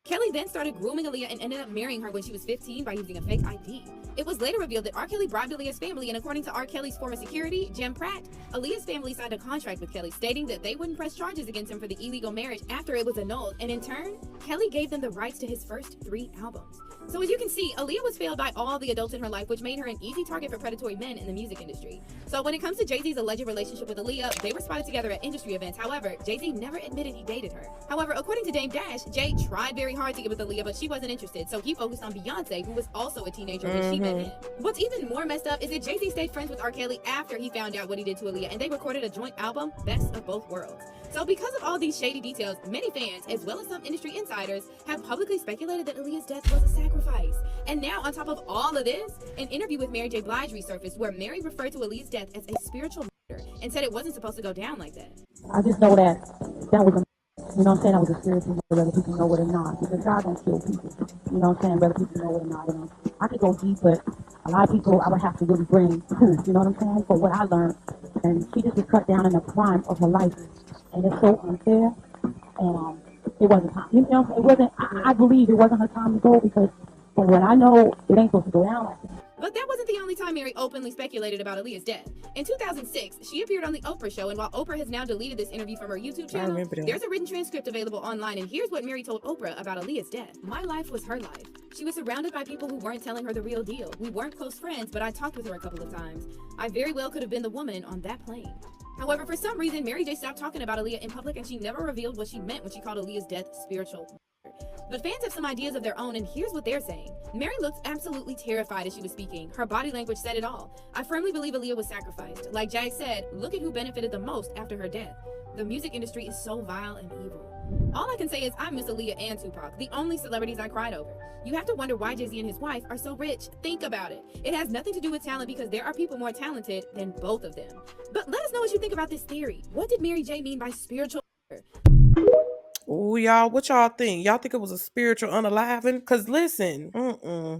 Kelly then started grooming Aaliyah and ended up marrying her when she was 15 by using a fake ID. It was later revealed that R. Kelly bribed Aaliyah's family, and according to R. Kelly's former security, Jim Pratt, Aaliyah's family signed a contract with Kelly stating that they wouldn't press charges against him for the illegal marriage after it was annulled, and in turn, Kelly gave them the rights to his first 3 albums. So as you can see, Aaliyah was failed by all the adults in her life, which made her an easy target for predatory men in the music industry. So when it comes to JayZ's alleged relationship with Aaliyah, they were spotted together at industry events. However, JayZ never admitted he dated her. However, according to Dame Dash, Jay tried very hard to get with Aaliyah, but she wasn't interested, so he focused on Beyonce, who was also a teenager when she met him. What's even more messed up is that JayZ stayed friends with R. Kelly after he found out what he did to Aaliyah, and they recorded a joint album, Best of Both Worlds. So because of all these shady details, many fans, as well as some industry insiders, have publicly speculated that Aaliyah's death was a sacrifice. And now, on top of all of this, an interview with Mary J. Blige resurfaced where Mary referred to Aaliyah's death as a spiritual murder and said it wasn't supposed to go down like that. I just know that was a, you know what I'm saying, that was a spiritual murder, whether people know it or not, because God don't kill people, you know what I'm saying, whether people know it or not. You know? I could go deep, but a lot of people, I would have to really bring proof, you know what I'm saying, for what I learned. And she just was cut down in the prime of her life. And it's so unfair. And it wasn't time. You know, it wasn't, I believe it wasn't her time to go because from what I know, it ain't supposed to go down like that. But that wasn't the only time Mary openly speculated about Aaliyah's death. In 2006, she appeared on The Oprah Show, and while Oprah has now deleted this interview from her YouTube channel, there's a written transcript available online, and here's what Mary told Oprah about Aaliyah's death. My life was her life. She was surrounded by people who weren't telling her the real deal. We weren't close friends, but I talked with her a couple of times. I very well could have been the woman on that plane. However, for some reason, Mary J stopped talking about Aaliyah in public, and she never revealed what she meant when she called Aaliyah's death spiritual. But fans have some ideas of their own, and here's what they're saying. Mary looked absolutely terrified as she was speaking. Her body language said it all. I firmly believe Aaliyah was sacrificed. Like Jay said, look at who benefited the most after her death. The music industry is so vile and evil. All I can say is I miss Aaliyah and Tupac, the only celebrities I cried over. You have to wonder why JayZ and his wife are so rich. Think about it. It has nothing to do with talent because there are people more talented than both of them. But let us know what you think about this theory. What did Mary J mean by spiritual? Oh, y'all, what y'all think? Y'all think it was a spiritual unaliving? Because listen,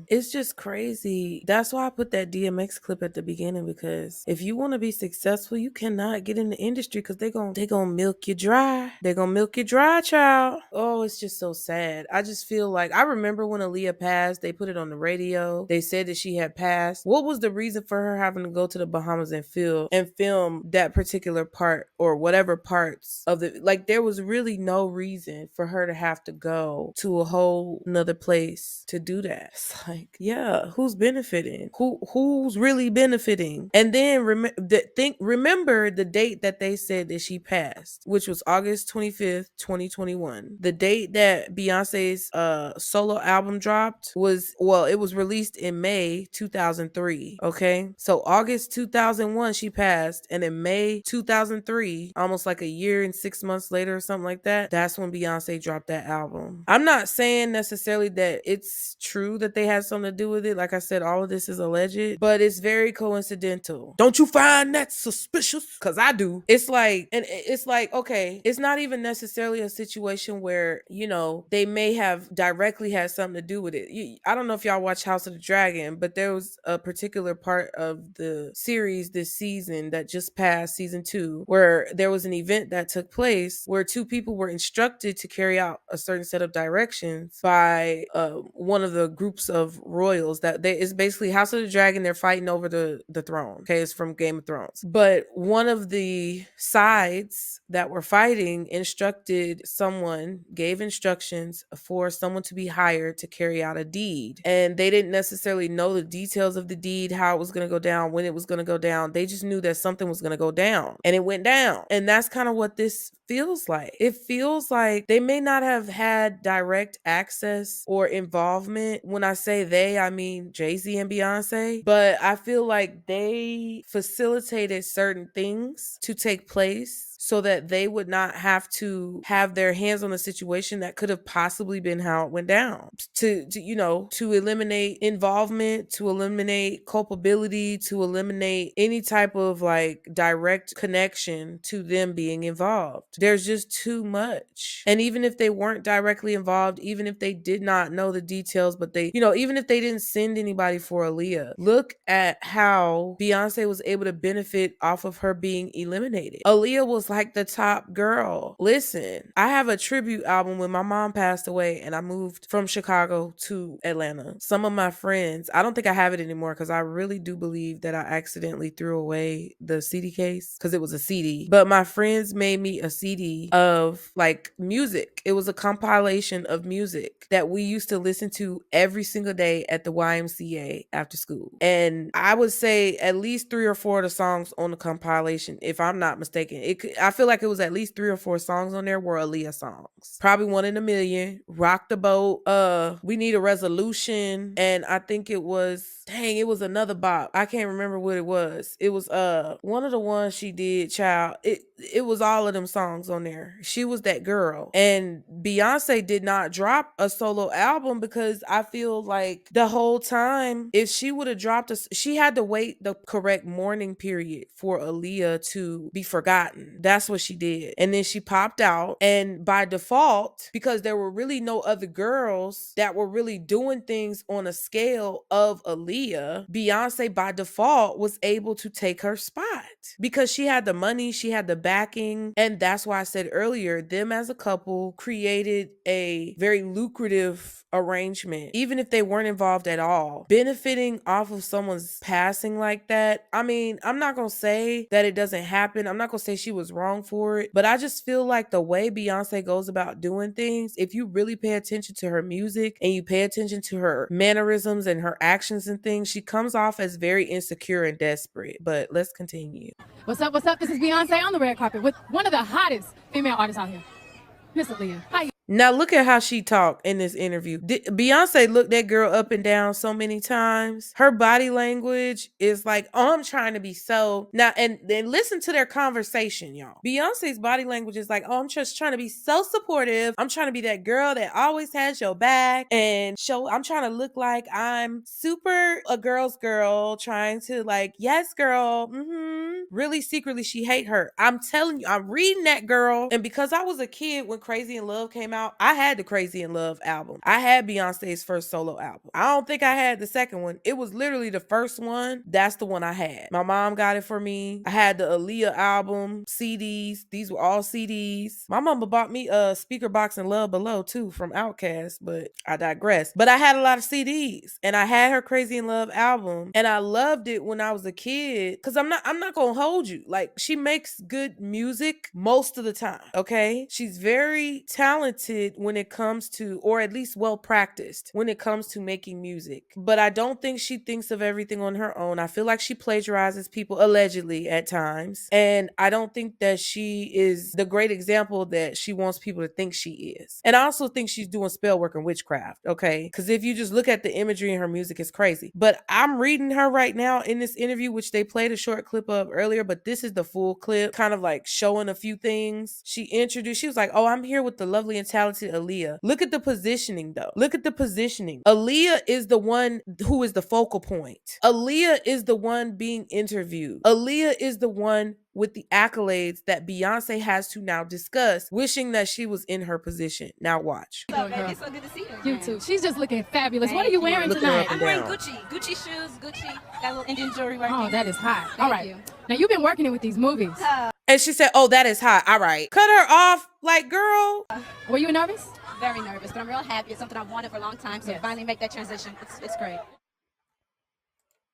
it's just crazy. That's why I put that DMX clip at the beginning, because if you want to be successful, you cannot get in the industry because they gonna milk you dry. They're gonna milk you dry, child. Oh, it's just so sad. I just feel like, I remember when Aaliyah passed, they put it on the radio. They said that she had passed. What was the reason for her having to go to the Bahamas and film that particular part, or whatever parts of the, like, there was really no reason for her to have to go to a whole nother place to do that. It's like, yeah, who's benefiting? Who's really benefiting? And then remember the date that they said that she passed, which was August 25th, 2021. The date that Beyonce's solo album dropped was, well, it was released in May 2003. Okay, so August 2001 she passed, and in May 2003, almost like a year and 6 months later or something like that, that's when Beyonce dropped that album. I'm not saying necessarily that it's true that they had something to do with it. Like I said, all of this is alleged, but it's very coincidental. Don't you find that suspicious? Because I do. It's like, and it's like, okay, it's not even necessarily a situation where, you know, they may have directly had something to do with it. I don't know if y'all watch House of the Dragon, but there was a particular part of the series this season that just passed, season 2, where there was an event that took place where two people were instructed to carry out a certain set of directions by one of the groups of royals. That it's basically House of the Dragon. They're fighting over the throne. Okay, it's from Game of Thrones. But one of the sides that were fighting gave instructions for someone to be hired to carry out a deed. And they didn't necessarily know the details of the deed, how it was going to go down, when it was going to go down. They just knew that something was going to go down, and it went down. And that's kind of what this feels like. It feels like they may not have had direct access or involvement. When I say they, I mean JayZ and Beyonce, but I feel like they facilitated certain things to take place so that they would not have to have their hands on the situation that could have possibly been how it went down. To eliminate involvement, to eliminate culpability, to eliminate any type of like direct connection to them being involved. There's just too much. And even if they weren't directly involved, even if they did not know the details, but they, even if they didn't send anybody for Aaliyah, look at how Beyonce was able to benefit off of her being eliminated. Aaliyah was like the top girl. Listen, I have a tribute album when my mom passed away and I moved from Chicago to Atlanta. Some of my friends, I don't think I have it anymore because I really do believe that I accidentally threw away the CD case because it was a CD. But my friends made me a CD of like music. It was a compilation of music that we used to listen to every single day at the YMCA after school. And I would say at least 3 or 4 of the songs on the compilation, if I'm not mistaken, I feel like it was at least 3 or 4 songs on there were Aaliyah songs. Probably One in a Million, Rock the Boat, We Need a Resolution, and I think it was another bop. I can't remember what it was. It was one of the ones she did, child. it was all of them songs on there. She was that girl. And Beyonce did not drop a solo album because I feel like the whole time, if she would have dropped she had to wait the correct mourning period for Aaliyah to be forgotten. That's what she did. And then she popped out, and by default, because there were really no other girls that were really doing things on a scale of Aaliyah, Beyonce by default was able to take her spot because she had the money, she had the backing, and that's why I said earlier, them as a couple created a very lucrative arrangement, even if they weren't involved at all. Benefiting off of someone's passing like that, I mean, I'm not gonna say that it doesn't happen. I'm not gonna say she was wrong for it, but I just feel like the way Beyonce goes about doing things, if you really pay attention to her music and you pay attention to her mannerisms and her actions and things, she comes off as very insecure and desperate. But let's continue. What's up? What's up? This is Beyonce on the red carpet with one of the hottest female artists out here, Miss Aaliyah. How you? Now look at how she talked in this interview. Beyonce looked that girl up and down so many times. Her body language is like, oh, I'm trying to be so now, and then listen to their conversation, y'all. Beyonce's body language is like, oh, I'm just trying to be so supportive. I'm trying to be that girl that always has your back and show. I'm trying to look like I'm super a girl's girl, trying to like, yes, girl. Really secretly she hate her. I'm telling you, I'm reading that girl, and because I was a kid when Crazy in Love came out, I had the Crazy in Love album. I had Beyonce's first solo album. I don't think I had the second one. It was literally the first one. That's the one I had. My mom got it for me. I had the Aaliyah album, CDs. These were all CDs. My mama bought me a speaker box and Love Below too from Outkast, but I digress. But I had a lot of CDs, and I had her Crazy in Love album, and I loved it when I was a kid because I'm not gonna hold you. Like, she makes good music most of the time, okay? She's very talented when it comes to, or at least well practiced when it comes to making music. But I don't think she thinks of everything on her own. I feel like she plagiarizes people allegedly at times. And I don't think that she is the great example that she wants people to think she is. And I also think she's doing spell work and witchcraft, okay? Because if you just look at the imagery in her music, it's crazy. But I'm reading her right now in this interview, which they played a short clip of earlier, but this is the full clip, kind of like showing a few things. She was like, oh, I'm here with the lovely and talented Aaliyah. Look at the positioning though. Look at the positioning. Aaliyah is the one who is the focal point. Aaliyah is the one being interviewed. Aaliyah is the one with the accolades that Beyonce has to now discuss, wishing that she was in her position. Now watch. What's up, baby? It's so good to see you. You too. She's just looking fabulous. What are you wearing tonight? I'm wearing Gucci shoes, Gucci. Got a little Indian jewelry right here. Oh, that is hot. All right. Now you've been working it with these movies. And she said, oh, that is hot. All right. Cut her off. Like, girl. Were you nervous? Very nervous, but I'm real happy. It's something I've wanted for a long time, so to finally make that transition, it's great.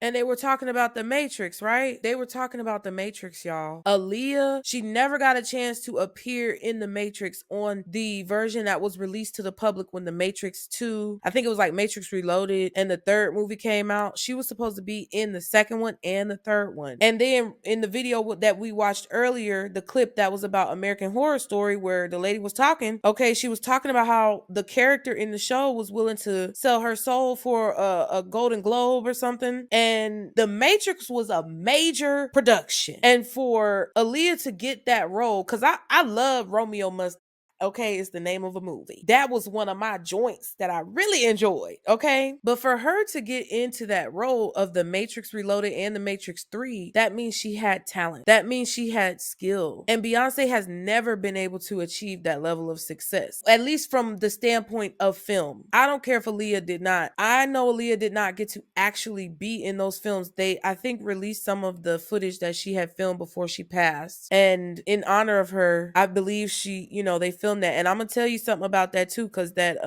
And they were talking about The Matrix, right? They were talking about The Matrix, y'all. Aaliyah, she never got a chance to appear in The Matrix on the version that was released to the public when The Matrix 2, I think it was like Matrix Reloaded, and the third movie came out. She was supposed to be in the second one and the third one. And then in the video that we watched earlier, the clip that was about American Horror Story where the lady was talking, okay, she was talking about how the character in the show was willing to sell her soul for a Golden Globe or something. And The Matrix was a major production. And for Aaliyah to get that role, because I love Romeo Must okay, is the name of a movie. That was one of my joints that I really enjoyed, okay? But for her to get into that role of The Matrix Reloaded and The Matrix 3, that means she had talent. That means she had skill. And Beyonce has never been able to achieve that level of success, at least from the standpoint of film. I don't care if Aaliyah did not. I know Aaliyah did not get to actually be in those films. They, I think, released some of the footage that she had filmed before she passed. And in honor of her, I believe she, you know, they filmed that. And I'm gonna tell you something about that too, because that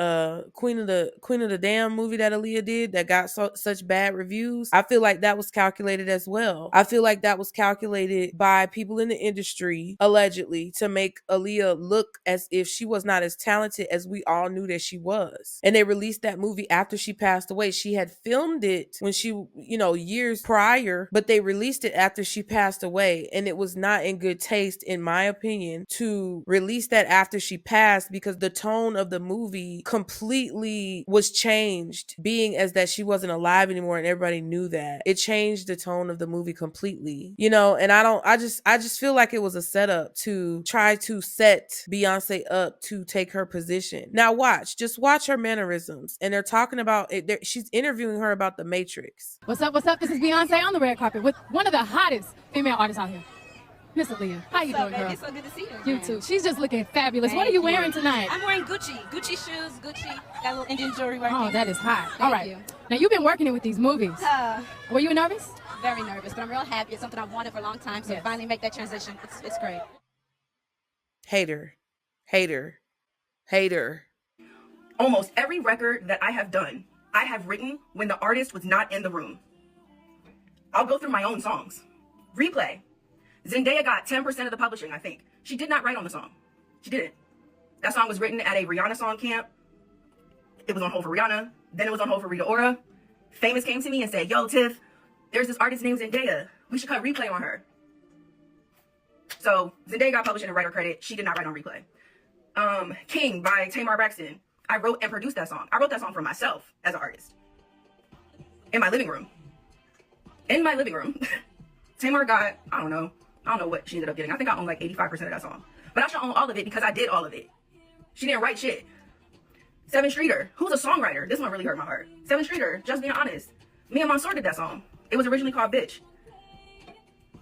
Queen of the Damn movie that Aaliyah did that got such bad reviews, I feel like that was calculated as well. I feel like that was calculated by people in the industry, allegedly, to make Aaliyah look as if she was not as talented as we all knew that she was. And they released that movie after she passed away. She had filmed it when she, you know, years prior, but they released it after she passed away. And it was not in good taste, in my opinion, to release that after she she passed, because the tone of the movie completely was changed, being as that she wasn't alive anymore and everybody knew that. It changed the tone of the movie completely, you know. And I just feel like it was a setup to try to set Beyonce up to take her position. Now just watch her mannerisms, and they're talking about it. She's interviewing her about the Matrix. What's up? What's up? This is Beyonce on the red carpet with one of the hottest female artists out here, Miss Aaliyah. How you doing, girl? It's so good to see you. You too. She's just looking fabulous. What are you wearing tonight? I'm wearing Gucci shoes, Gucci. Got a little Indian jewelry right Oh, here. that is hot. Thank All right. you. Now you've been working it with these movies. Were you nervous? Very nervous, but I'm real happy. It's something I've wanted for a long time, so to finally make that transition, it's great. Hater. Almost every record that I have done, I have written when the artist was not in the room. I'll go through my own songs. Replay. Zendaya got 10% of the publishing, I think. She did not write on the song. She didn't. That song was written at a Rihanna song camp. It was on hold for Rihanna. Then it was on hold for Rita Ora. Famous came to me and said, yo, Tiff, there's this artist named Zendaya. We should cut Replay on her. So Zendaya got published in a writer credit. She did not write on Replay. King by Tamar Braxton. I wrote and produced that song. I wrote that song for myself as an artist. In my living room. Tamar got, I don't know what she ended up getting. I think I own like 85% of that song. But I should own all of it because I did all of it. She didn't write shit. Seven Streeter, who's a songwriter. This one really hurt my heart. Seven Streeter, Just Being Honest. Me and Mansour did that song. It was originally called Bitch.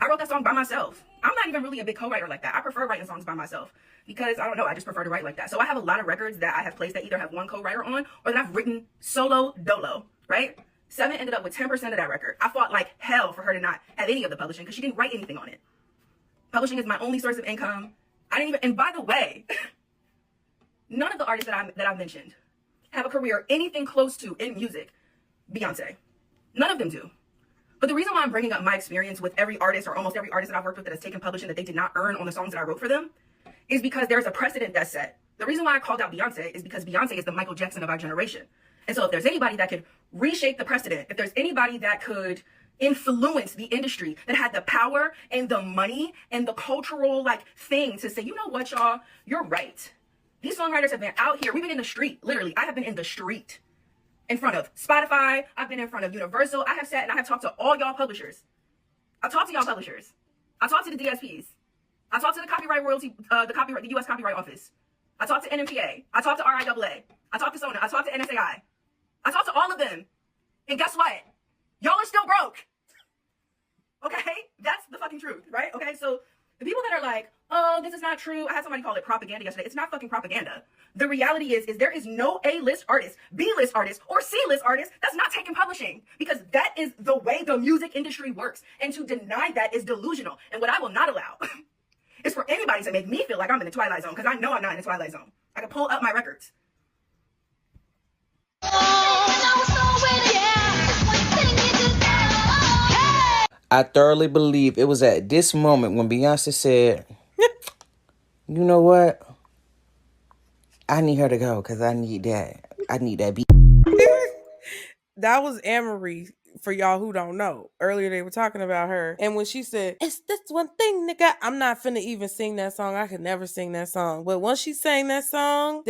I wrote that song by myself. I'm not even really a big co-writer like that. I prefer writing songs by myself because, I don't know, I just prefer to write like that. So I have a lot of records that I have placed that either have one co-writer on or that I've written solo dolo, right? Seven ended up with 10% of that record. I fought like hell for her to not have any of the publishing because she didn't write anything on it. Publishing is my only source of income. And by the way, none of the artists that I've mentioned have a career anything close to in music Beyonce. None of them do. But the reason why I'm bringing up my experience with every artist or almost every artist that I've worked with that has taken publishing that they did not earn on the songs that I wrote for them is because there's a precedent that's set. The reason why I called out Beyonce is because Beyonce is the Michael Jackson of our generation. And so if there's anybody that could reshape the precedent, if there's anybody that could influence the industry, that had the power and the money and the cultural thing to say, you know what, y'all, you're right. These songwriters have been out here. We've been in the street. Literally, I have been in the street. In front of Spotify, I've been in front of Universal. I have sat and I have talked to all y'all publishers. I've talked to y'all publishers. I talked to the DSPs. I talked to the copyright royalty, the U.S. Copyright Office. I talked to NMPA. I talked to RIAA. I talked to SONA. I talked to NSAI. I talked to all of them. And guess what? Y'all are still broke. Okay? That's the fucking truth, right? Okay, so the people that are like, oh, this is not true. I had somebody call it propaganda yesterday. It's not fucking propaganda. The reality is there is no A-list artist, B-list artist, or C-list artist that's not taking publishing because that is the way the music industry works. And to deny that is delusional. And what I will not allow is for anybody to make me feel like I'm in the Twilight Zone because I know I'm not in the Twilight Zone. I can pull up my records. I thoroughly believe it was at this moment when Beyonce said, you know what? I need her to go because I need that beat. That was Amory, for y'all who don't know. Earlier they were talking about her. And when she said, it's this one thing, nigga, I'm not finna even sing that song. I could never sing that song. But once she sang that song,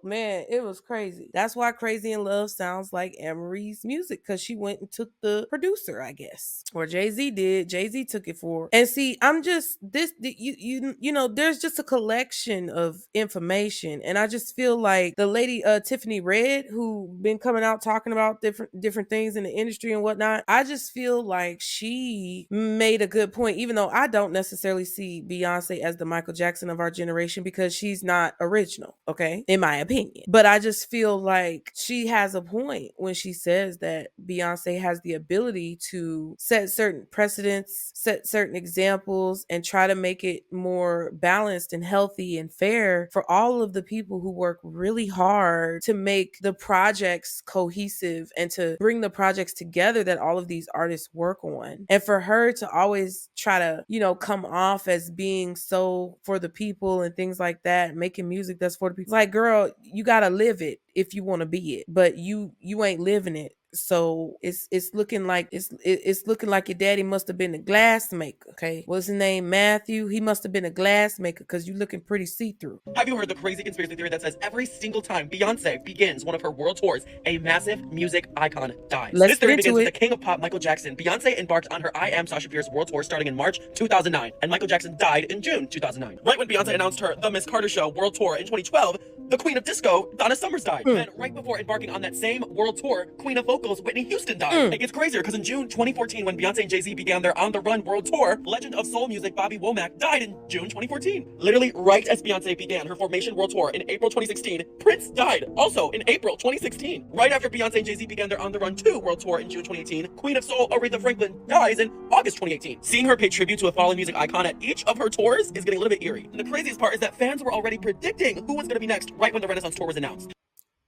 man, it was crazy. That's why Crazy in Love sounds like Amory's music, because she went and took the producer, I guess. Or JayZ did. JayZ took it for her. And see, I'm just, you know, there's just a collection of information. And I just feel like the lady, Tiffany Red, who been coming out talking about different things in the industry and whatnot, I just feel like she made a good point, even though I don't necessarily see Beyonce as the Michael Jackson of our generation because she's not original, okay, in my opinion. But I just feel like she has a point when she says that Beyonce has the ability to set certain precedents, set certain examples, and try to make it more balanced and healthy and fair for all of the people who work really hard to make the projects cohesive and to bring the projects together that all of these artists work on. And for her to always try to, you know, come off as being so for the people and things like that, making music that's for the people. Like, girl, you gotta live it if you want to be it, but you ain't living it. So it's looking like it's looking like your daddy must have been a glass maker. Okay, what's his name? Matthew. He must have been a glass maker because you looking pretty see-through. Have you heard the crazy conspiracy theory that says every single time Beyonce begins one of her world tours, a massive music icon dies? This theory begins with the king of pop, Michael Jackson. Beyonce embarked on her I Am Sasha Fierce world tour starting in March 2009, and Michael Jackson died in June 2009. Right when Beyonce announced her The Miss Carter Show world tour in 2012, the queen of disco, Donna Summers, died. And right before embarking on that same world tour, queen of vocals, Whitney Houston, died. It gets crazier because in June 2014, when Beyonce and JayZ began their On the Run world tour, legend of soul music Bobby Womack died in June 2014. Literally right as Beyonce began her Formation world tour in April 2016, Prince died also in April 2016. Right after Beyonce and JayZ began their On the Run 2 world tour in June 2018, queen of soul Aretha Franklin dies in August 2018. Seeing her pay tribute to a fallen music icon at each of her tours is getting a little bit eerie. And the craziest part is that fans were already predicting who was going to be next right when the Renaissance tour was announced.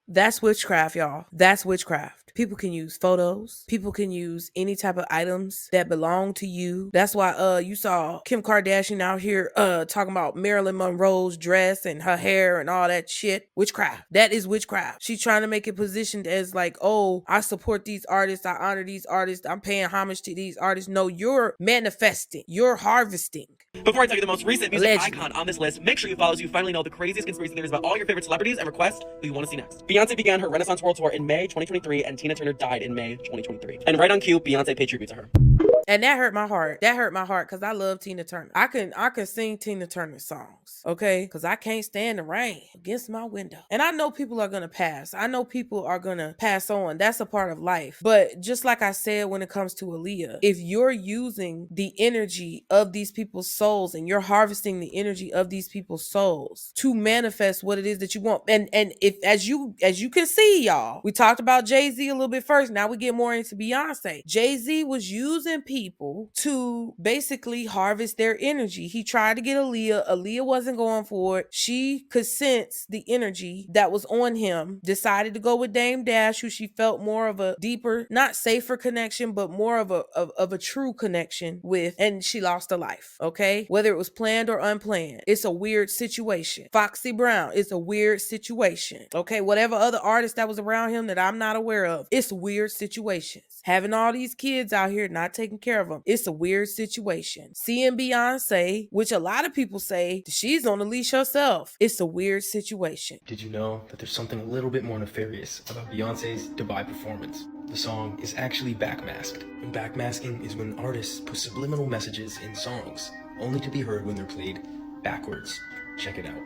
That's witchcraft, y'all. That's witchcraft. People can use photos. People can use any type of items that belong to you. That's why you saw Kim Kardashian out here talking about Marilyn Monroe's dress and her hair and all that shit. Witchcraft. That is witchcraft. She's trying to make it positioned as like, oh, I support these artists. I honor these artists. I'm paying homage to these artists. No, you're manifesting. You're harvesting. Before I tell you the most recent music icon on this list, make sure you follow so you finally know the craziest conspiracy theories about all your favorite celebrities and request who you want to see next. Beyonce began her Renaissance World Tour in May 2023 and Tina Turner died in May 2023. And right on cue, Beyonce paid tribute to her. And that hurt my heart. That hurt my heart because I love Tina Turner. I can sing Tina Turner songs, okay? Because I can't stand the rain against my window. And I know people are going to pass. I know people are going to pass on. That's a part of life. But just like I said when it comes to Aaliyah, if you're using the energy of these people's souls and you're harvesting the energy of these people's souls to manifest what it is that you want. And if as you can see, y'all, we talked about JayZ a little bit first. Now we get more into Beyonce. JayZ was using people to basically harvest their energy. He tried to get Aaliyah. Aaliyah wasn't going for it. She could sense the energy that was on him, decided to go with Dame Dash, who she felt more of a deeper, not safer connection, but more of a true connection with, and she lost her life, okay? Whether it was planned or unplanned, it's a weird situation. Foxy Brown, it's a weird situation, okay? Whatever other artist that was around him that I'm not aware of, it's weird situations. Having all these kids out here not taking care of them, it's a weird situation. Seeing Beyonce, which a lot of people say she's on the leash herself, it's a weird situation. Did you know that there's something a little bit more nefarious about Beyonce's Dubai performance? The song is actually backmasked. And backmasking is when artists put subliminal messages in songs, only to be heard when they're played backwards. Check it out.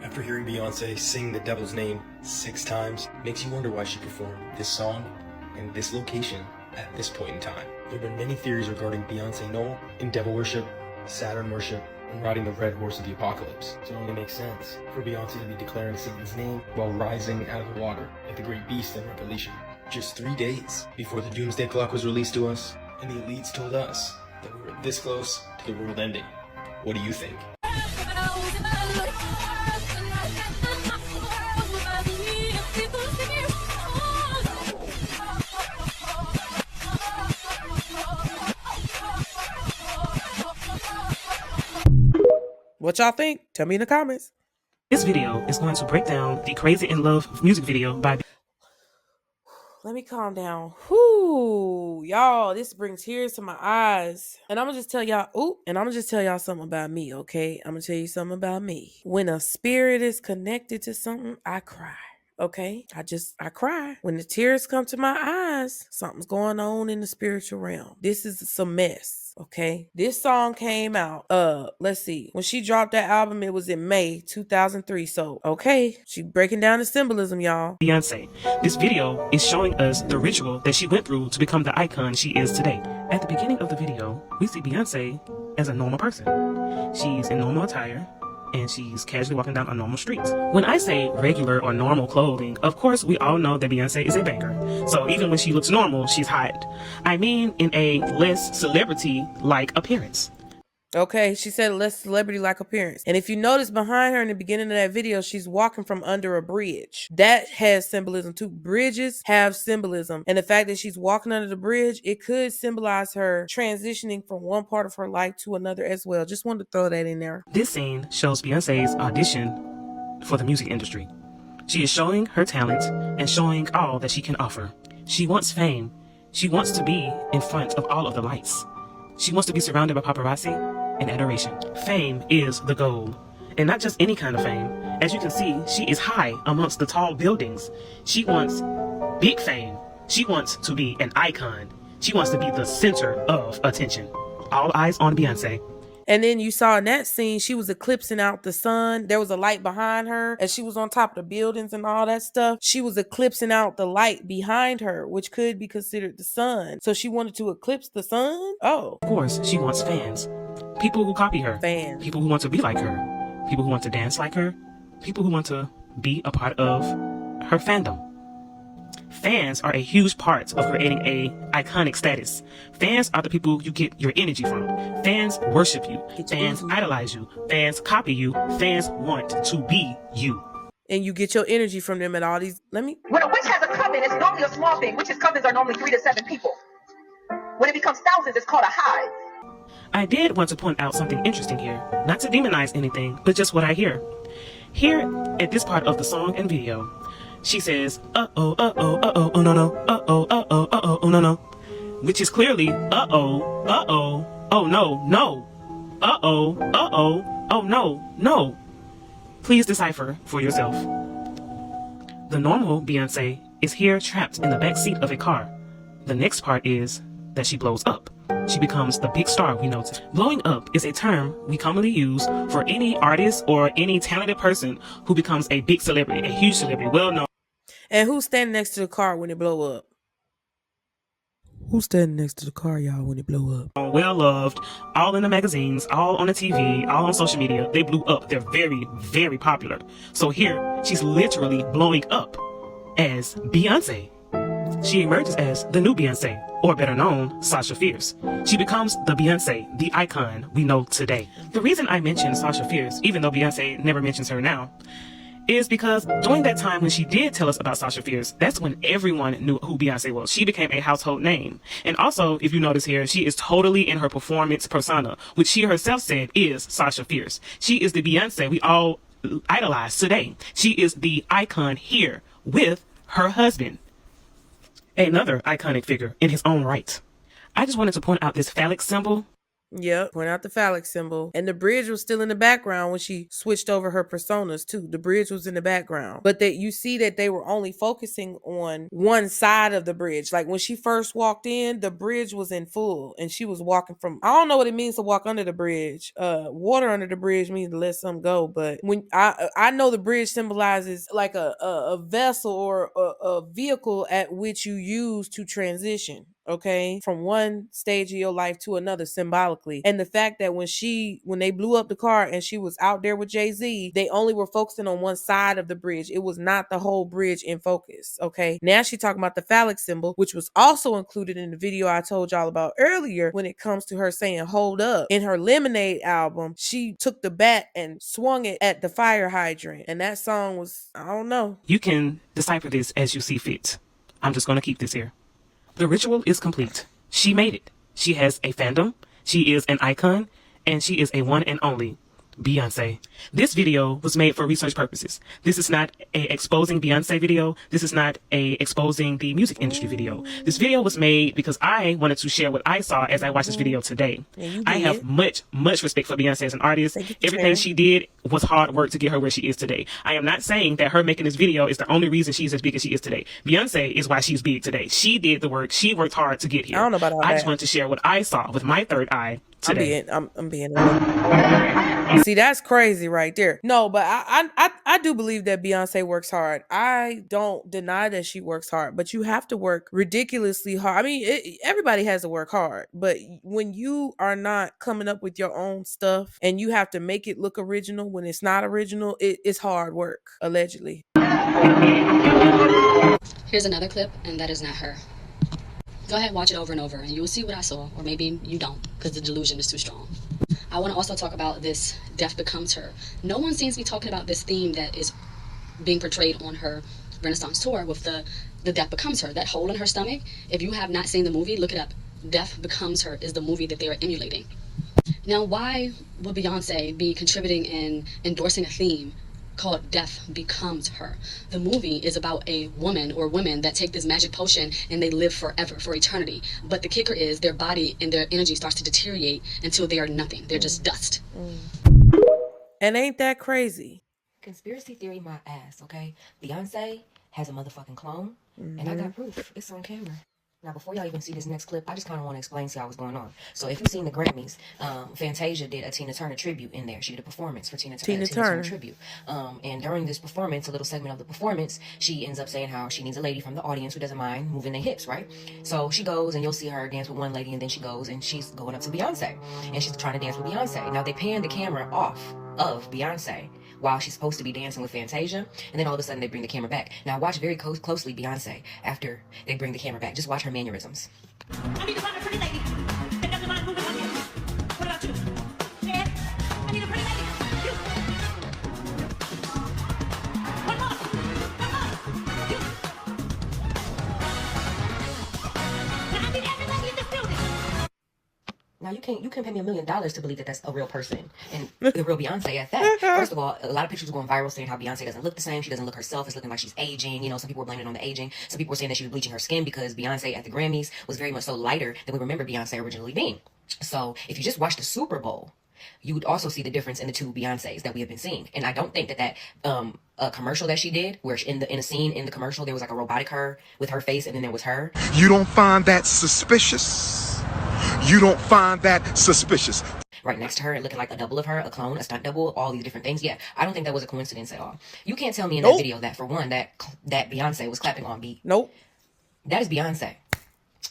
After hearing Beyonce sing the devil's name 6 times, makes you wonder why she performed this song in this location at this point in time. There have been many theories regarding Beyonce Noel in devil worship, Saturn worship, and riding the red horse of the apocalypse. So it only makes sense for Beyonce to be declaring Satan's name while rising out of the water like the great beast in Revelation. Just 3 days before the doomsday clock was released to us, and the elites told us that we were this close to the world ending. What do you think? What y'all think? Tell me in the comments. This video is going to break down the Crazy in Love music video by... Let me calm down. Whoo, y'all, this brings tears to my eyes. And I'm gonna just tell y'all, something about me, okay? I'm gonna tell you something about me. When a spirit is connected to something, I cry. Okay, I cry. When the tears come to my eyes, something's going on in the spiritual realm. This is some mess, okay? This song came out, let's see. When she dropped that album, it was in May 2003. So, okay, she breaking down the symbolism, y'all. Beyonce. This video is showing us the ritual that she went through to become the icon she is today. At the beginning of the video, we see Beyonce as a normal person. She's in normal attire, and she's casually walking down on normal streets. When I say regular or normal clothing, of course we all know that Beyonce is a banger. So even when she looks normal, she's hot. I mean in a less celebrity-like appearance. Okay, she said less celebrity-like appearance. And if you notice behind her in the beginning of that video, she's walking from under a bridge. That has symbolism too. Bridges have symbolism. And the fact that she's walking under the bridge, it could symbolize her transitioning from one part of her life to another as well. Just wanted to throw that in there. This scene shows Beyonce's audition for the music industry. She is showing her talent and showing all that she can offer. She wants fame. She wants to be in front of all of the lights. She wants to be surrounded by paparazzi and adoration. Fame is the goal, and not just any kind of fame. As you can see, she is high amongst the tall buildings. She wants big fame. She wants to be an icon. She wants to be the center of attention. All eyes on Beyonce. And then you saw in that scene, she was eclipsing out the sun. There was a light behind her as she was on top of the buildings and all that stuff. She was eclipsing out the light behind her, which could be considered the sun. So she wanted to eclipse the sun? Oh. Of course, she wants fans. People who copy her. Fans. People who want to be like her. People who want to dance like her. People who want to be a part of her fandom. Fans are a huge part of creating a iconic status. Fans are the people you get your energy from. Fans worship you. Fans idolize you. Fans copy you. Fans want to be you. And you get your energy from them at all these. When a witch has a coven, it's normally a small thing. Witches' covens are normally 3 to 7 people. When it becomes thousands, it's called a hive. I did want to point out something interesting here. Not to demonize anything, but just what I hear. Here, at this part of the song and video, she says, uh-oh, uh-oh, uh-oh, oh no no, uh-oh, uh-oh, uh-oh, oh no no. Which is clearly, uh-oh, uh-oh, oh no, no. Uh-oh, uh-oh, oh no, no. Please decipher for yourself. The normal Beyonce is here trapped in the back seat of a car. The next part is that she blows up. She becomes the big star we know. Blowing up is a term we commonly use for any artist or any talented person who becomes a big celebrity, a huge celebrity, well known. And who's standing next to the car when it blow up? Who's standing next to the car, y'all, when it blow up? Well loved, all in the magazines, all on the TV, all on social media. They blew up. They're very, very popular. So here, she's literally blowing up as Beyonce. She emerges as the new Beyonce, or better known, Sasha Fierce. She becomes the Beyonce, the icon we know today. The reason I mention Sasha Fierce, even though Beyonce never mentions her now, is because during that time when she did tell us about Sasha Fierce, that's when everyone knew who Beyonce was. She became a household name. And also, if you notice here, she is totally in her performance persona, which she herself said is Sasha Fierce. She is the Beyonce we all idolize today. She is the icon here with her husband, another iconic figure in his own right. I just wanted to point out this phallic symbol. Yep, point out the phallic symbol. And the bridge was still in the background when she switched over her personas too. The bridge was in the background. But that you see that they were only focusing on one side of the bridge. Like when she first walked in, the bridge was in full and she was walking from, I don't know what it means to walk under the bridge. Water under the bridge means to let something go. But when I know the bridge symbolizes like a vessel or a vehicle at which you use to transition. Okay, from one stage of your life to another symbolically. And the fact that when they blew up the car and she was out there with JayZ, they only were focusing on one side of the bridge. It was not the whole bridge in focus. Okay, now she's talking about the phallic symbol, which was also included in the video I told y'all about earlier when it comes to her saying hold up. In her Lemonade album, she took the bat and swung it at the fire hydrant. And that song was, I don't know. You can decipher this as you see fit. I'm just going to keep this here. The ritual is complete. She made it. She has a fandom. She is an icon. And she is a one and only Beyonce. This video was made for research purposes. This is not a exposing Beyonce video. This is not a exposing the music industry video. This video was made because I wanted to share what I saw as I watched this video today. I have much respect for Beyonce as an artist. Everything she did was hard work to get her where she is today. I am not saying that her making this video is the only reason she's as big as she is today. Beyonce is why she's big today. She did the work. She worked hard to get here. I don't know about all that. I just wanted to share what I saw with my third eye today. I'm being See, that's crazy right there. No, but I do believe that Beyonce works hard. I don't deny that she works hard, but you have to work ridiculously hard. I mean, everybody has to work hard, but when you are not coming up with your own stuff and you have to make it look original when it's not original, it's hard work, allegedly. Here's another clip, and that is not her. Go ahead and watch it over and over, and you will see what I saw, or maybe you don't, because the delusion is too strong. I want to also talk about this death becomes her. No one seems to be talking about this theme that is being portrayed on her Renaissance tour with the death becomes her, that hole in her stomach. If you have not seen the movie, look it up. Death Becomes Her is the movie that they are emulating. Now, why would Beyonce be contributing and endorsing a theme called Death Becomes Her? The movie is about a woman or women that take this magic potion and they live forever, for eternity. But the kicker is their body and their energy starts to deteriorate until they are nothing. They're just dust. And ain't that crazy? Conspiracy theory my ass, okay? Beyonce has a motherfucking clone, and I got proof. It's on camera. Now, before y'all even see this next clip, I just kind of want to explain to y'all what's going on. So, if you've seen the Grammys, Fantasia did a Tina Turner tribute in there. She did a performance for Tina Turner tribute. And during this performance, a little segment of the performance, she ends up saying how she needs a lady from the audience who doesn't mind moving their hips, right? So, she goes, and you'll see her dance with one lady, and then she goes, and she's going up to Beyonce. And she's trying to dance with Beyonce. Now, they pan the camera off of Beyonce while she's supposed to be dancing with Fantasia, and then all of a sudden they bring the camera back. Now watch very closely Beyonce after they bring the camera back. Just watch her mannerisms. I need to find a pretty lady that doesn't mind moving on you. What about you? Ed? I need a pretty lady. You. One more. You. Now I need everybody in this building. Now you can pay me $1 million to believe that that's a real person and the real Beyonce at that. First of all, a lot of pictures were going viral saying how Beyonce doesn't look the same. She doesn't look herself. It's looking like she's aging. You know, some people were blaming it on the aging. Some people were saying that she was bleaching her skin because Beyonce at the Grammys was very much so lighter than we remember Beyonce originally being. So if you just watch the Super Bowl, you would also see the difference in the two Beyoncés that we have been seeing. And I don't think that a commercial that she did, where in a scene in the commercial there was like a robotic her with her face, and then there was her. You don't find that suspicious? You don't find that suspicious? Right next to her, looking like a double of her, a clone, a stunt double, all these different things. Yeah, I don't think that was a coincidence at all. You can't tell me in that video that, for one, that Beyonce was clapping on beat. Nope. That is Beyonce.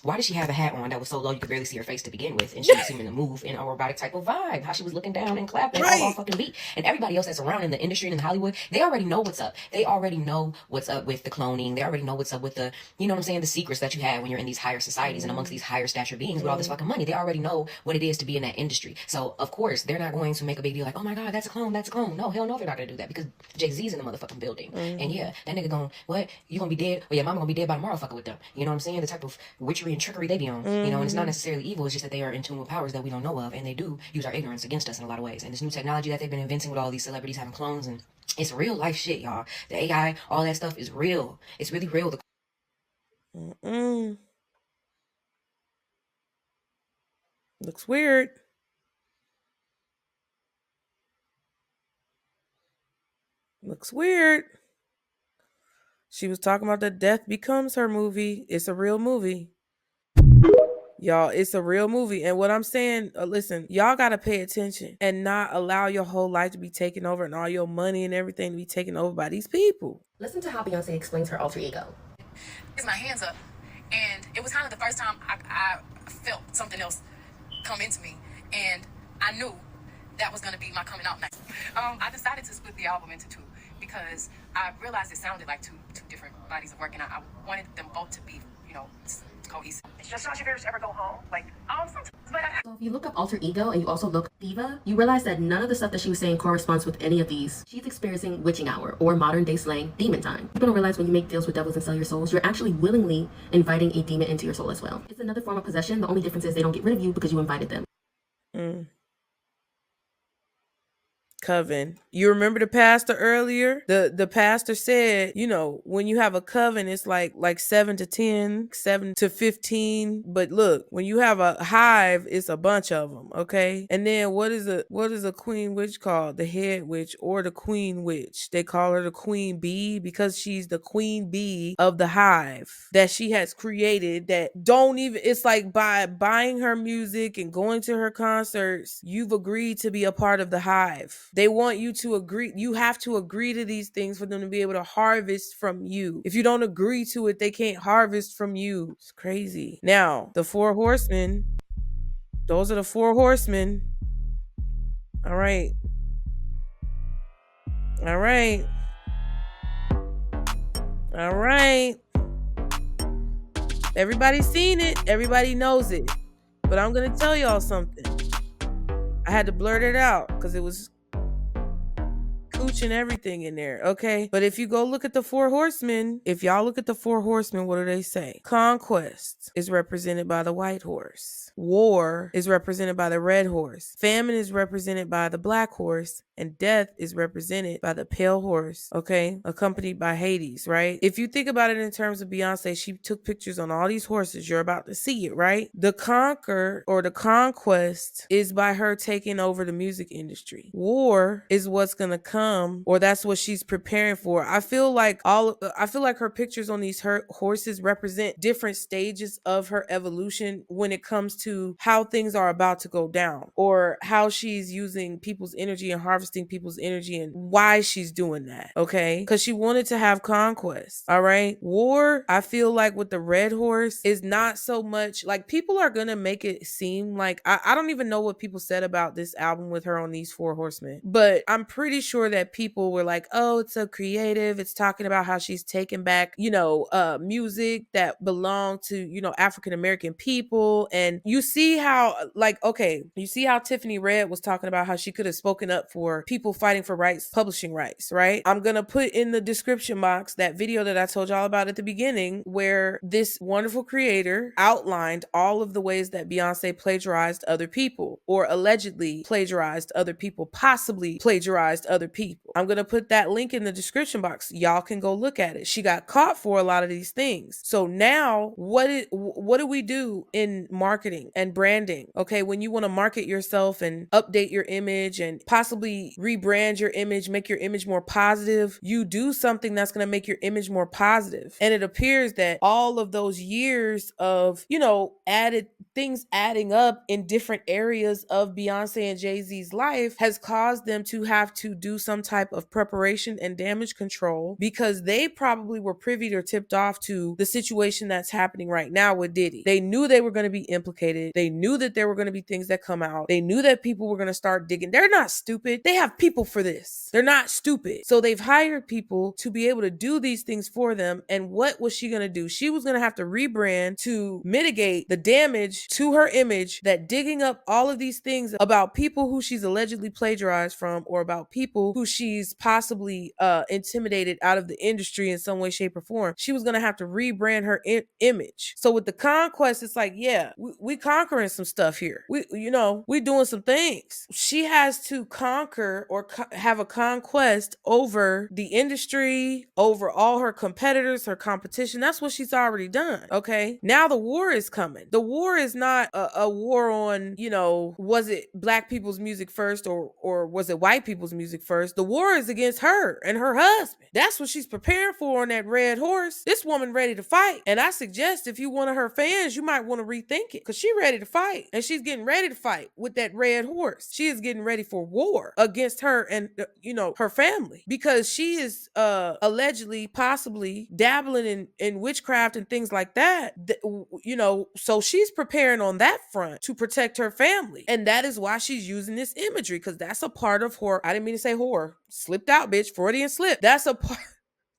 Why did she have a hat on that was so low you could barely see her face to begin with? And she was seeming to move in a robotic type of vibe. How she was looking down and clapping all fucking beat. And everybody else that's around in the industry and in Hollywood, they already know what's up. They already know what's up with the cloning. They already know what's up with the, you know what I'm saying, the secrets that you have when you're in these higher societies and amongst these higher stature beings with all this fucking money. They already know what it is to be in that industry. So, of course, they're not going to make a big deal like, oh my God, that's a clone, that's a clone. No, hell no, they're not going to do that because JayZ's in the motherfucking building. And yeah, that nigga going, what? You going to be dead? Or your mama going to be dead by tomorrow fucking with them. You know what I'm saying? The type of witchery and trickery they be on. You know, and it's not necessarily evil. It's just that they are in tune with powers that we don't know of, and they do use our ignorance against us in a lot of ways. And this new technology that they've been inventing with all these celebrities having clones, and it's real life shit, y'all. The AI, all that stuff is real. It's really real. Looks weird. Looks weird. She was talking about the Death Becomes Her movie. It's a real movie. Y'all, it's a real movie. And what I'm saying, listen, y'all got to pay attention and not allow your whole life to be taken over and all your money and everything to be taken over by these people. Listen to how Beyonce explains her alter ego. Raised my hands up, and it was kind of the first time I felt something else come into me, and I knew that was going to be my coming out night. I decided to split the album into two because I realized it sounded like two different bodies of work, and I wanted them both to be, you know, cohesive. Does Sasha Fierce ever go home? Like, sometimes, but So if you look up alter ego and you also look diva, you realize that none of the stuff that she was saying corresponds with any of these. She's experiencing witching hour, or modern day slang, demon time. People don't realize when you make deals with devils and sell your souls, you're actually willingly inviting a demon into your soul as well. It's another form of possession. The only difference is they don't get rid of you because you invited them. Coven. You remember the pastor earlier? The pastor said, you know, when you have a coven, it's like 7 to 10, 7 to 15. But look, when you have a hive, it's a bunch of them. Okay. And then what is a queen witch called? The head witch or the queen witch? They call her the queen bee because she's the queen bee of the hive that she has created. That don't even, it's like by buying her music and going to her concerts, you've agreed to be a part of the hive. They want you to agree. You have to agree to these things for them to be able to harvest from you. If you don't agree to it, they can't harvest from you. It's crazy. Now, the 4 horsemen, those are the 4 horsemen. All right. All right. All right. Everybody's seen it. Everybody knows it. But I'm going to tell y'all something. I had to blurt it out because it was cooch and everything in there, okay? But if you go look at the 4 horsemen, if y'all look at the 4 horsemen, what do they say? Conquest is represented by the white horse. War is represented by the red horse. Famine is represented by the black horse. And death is represented by the pale horse, okay? Accompanied by Hades, right? If you think about it in terms of Beyonce, she took pictures on all these horses. You're about to see it, right? The conquer or the conquest is by her taking over the music industry. War is what's gonna come, or that's what she's preparing for. I feel like her pictures on these horses represent different stages of her evolution when it comes to how things are about to go down, or how she's using people's energy and harvesting people's energy, and why she's doing that, okay? Because she wanted to have conquest, all right? War, I feel like with the red horse, is not so much like people are gonna make it seem like I don't even know what people said about this album with her on these 4 horsemen, but I'm pretty sure that people were like, oh, it's so creative. It's talking about how she's taking back, music that belonged to, African American people. And you see how, you see how Tiffany Red was talking about how she could have spoken up for people fighting for rights, publishing rights, right? I'm gonna put in the description box that video that I told y'all about at the beginning, where this wonderful creator outlined all of the ways that Beyonce plagiarized other people, or allegedly plagiarized other people, possibly plagiarized other people. I'm gonna put that link in the description box. Y'all can go look at it. She got caught for a lot of these things. So now what do we do in marketing and branding? Okay, when you want to market yourself and update your image and possibly rebrand your image, make your image more positive, you do something that's going to make your image more positive. And it appears that all of those years of, added things adding up in different areas of Beyonce and Jay-Z's life has caused them to have to do some type of preparation and damage control, because they probably were privy or tipped off to the situation that's happening right now with Diddy. They knew they were going to be implicated. They knew that there were going to be things that come out. They knew that people were going to start digging. They're not stupid. They have people for this. They're not stupid. So they've hired people to be able to do these things for them. And what was she going to do? She was going to have to rebrand to mitigate the damage to her image that digging up all of these things about people who she's allegedly plagiarized from, or about people who she's possibly intimidated out of the industry in some way, shape, or form. She was going to have to rebrand her image. So with the conquest, it's like, yeah, we conquering some stuff here. We doing some things. She has to conquer or have a conquest over the industry, over all her competitors, her competition. That's what she's already done. Okay. Now the war is coming. The war is not a war on, was it black people's music first or was it white people's music first? The war is against her and her husband. That's what she's preparing for on that red horse. This woman ready to fight. And I suggest if you one of her fans, you might want to rethink it, because she ready to fight, and she's getting ready to fight with that red horse. She is getting ready for war against her and, her family, because she is allegedly, possibly dabbling in witchcraft and things like that. So she's preparing on that front to protect her family. And that is why she's using this imagery, because that's a part of her. I didn't mean to say whore. Slipped out, bitch. Freudian slip. That's a part.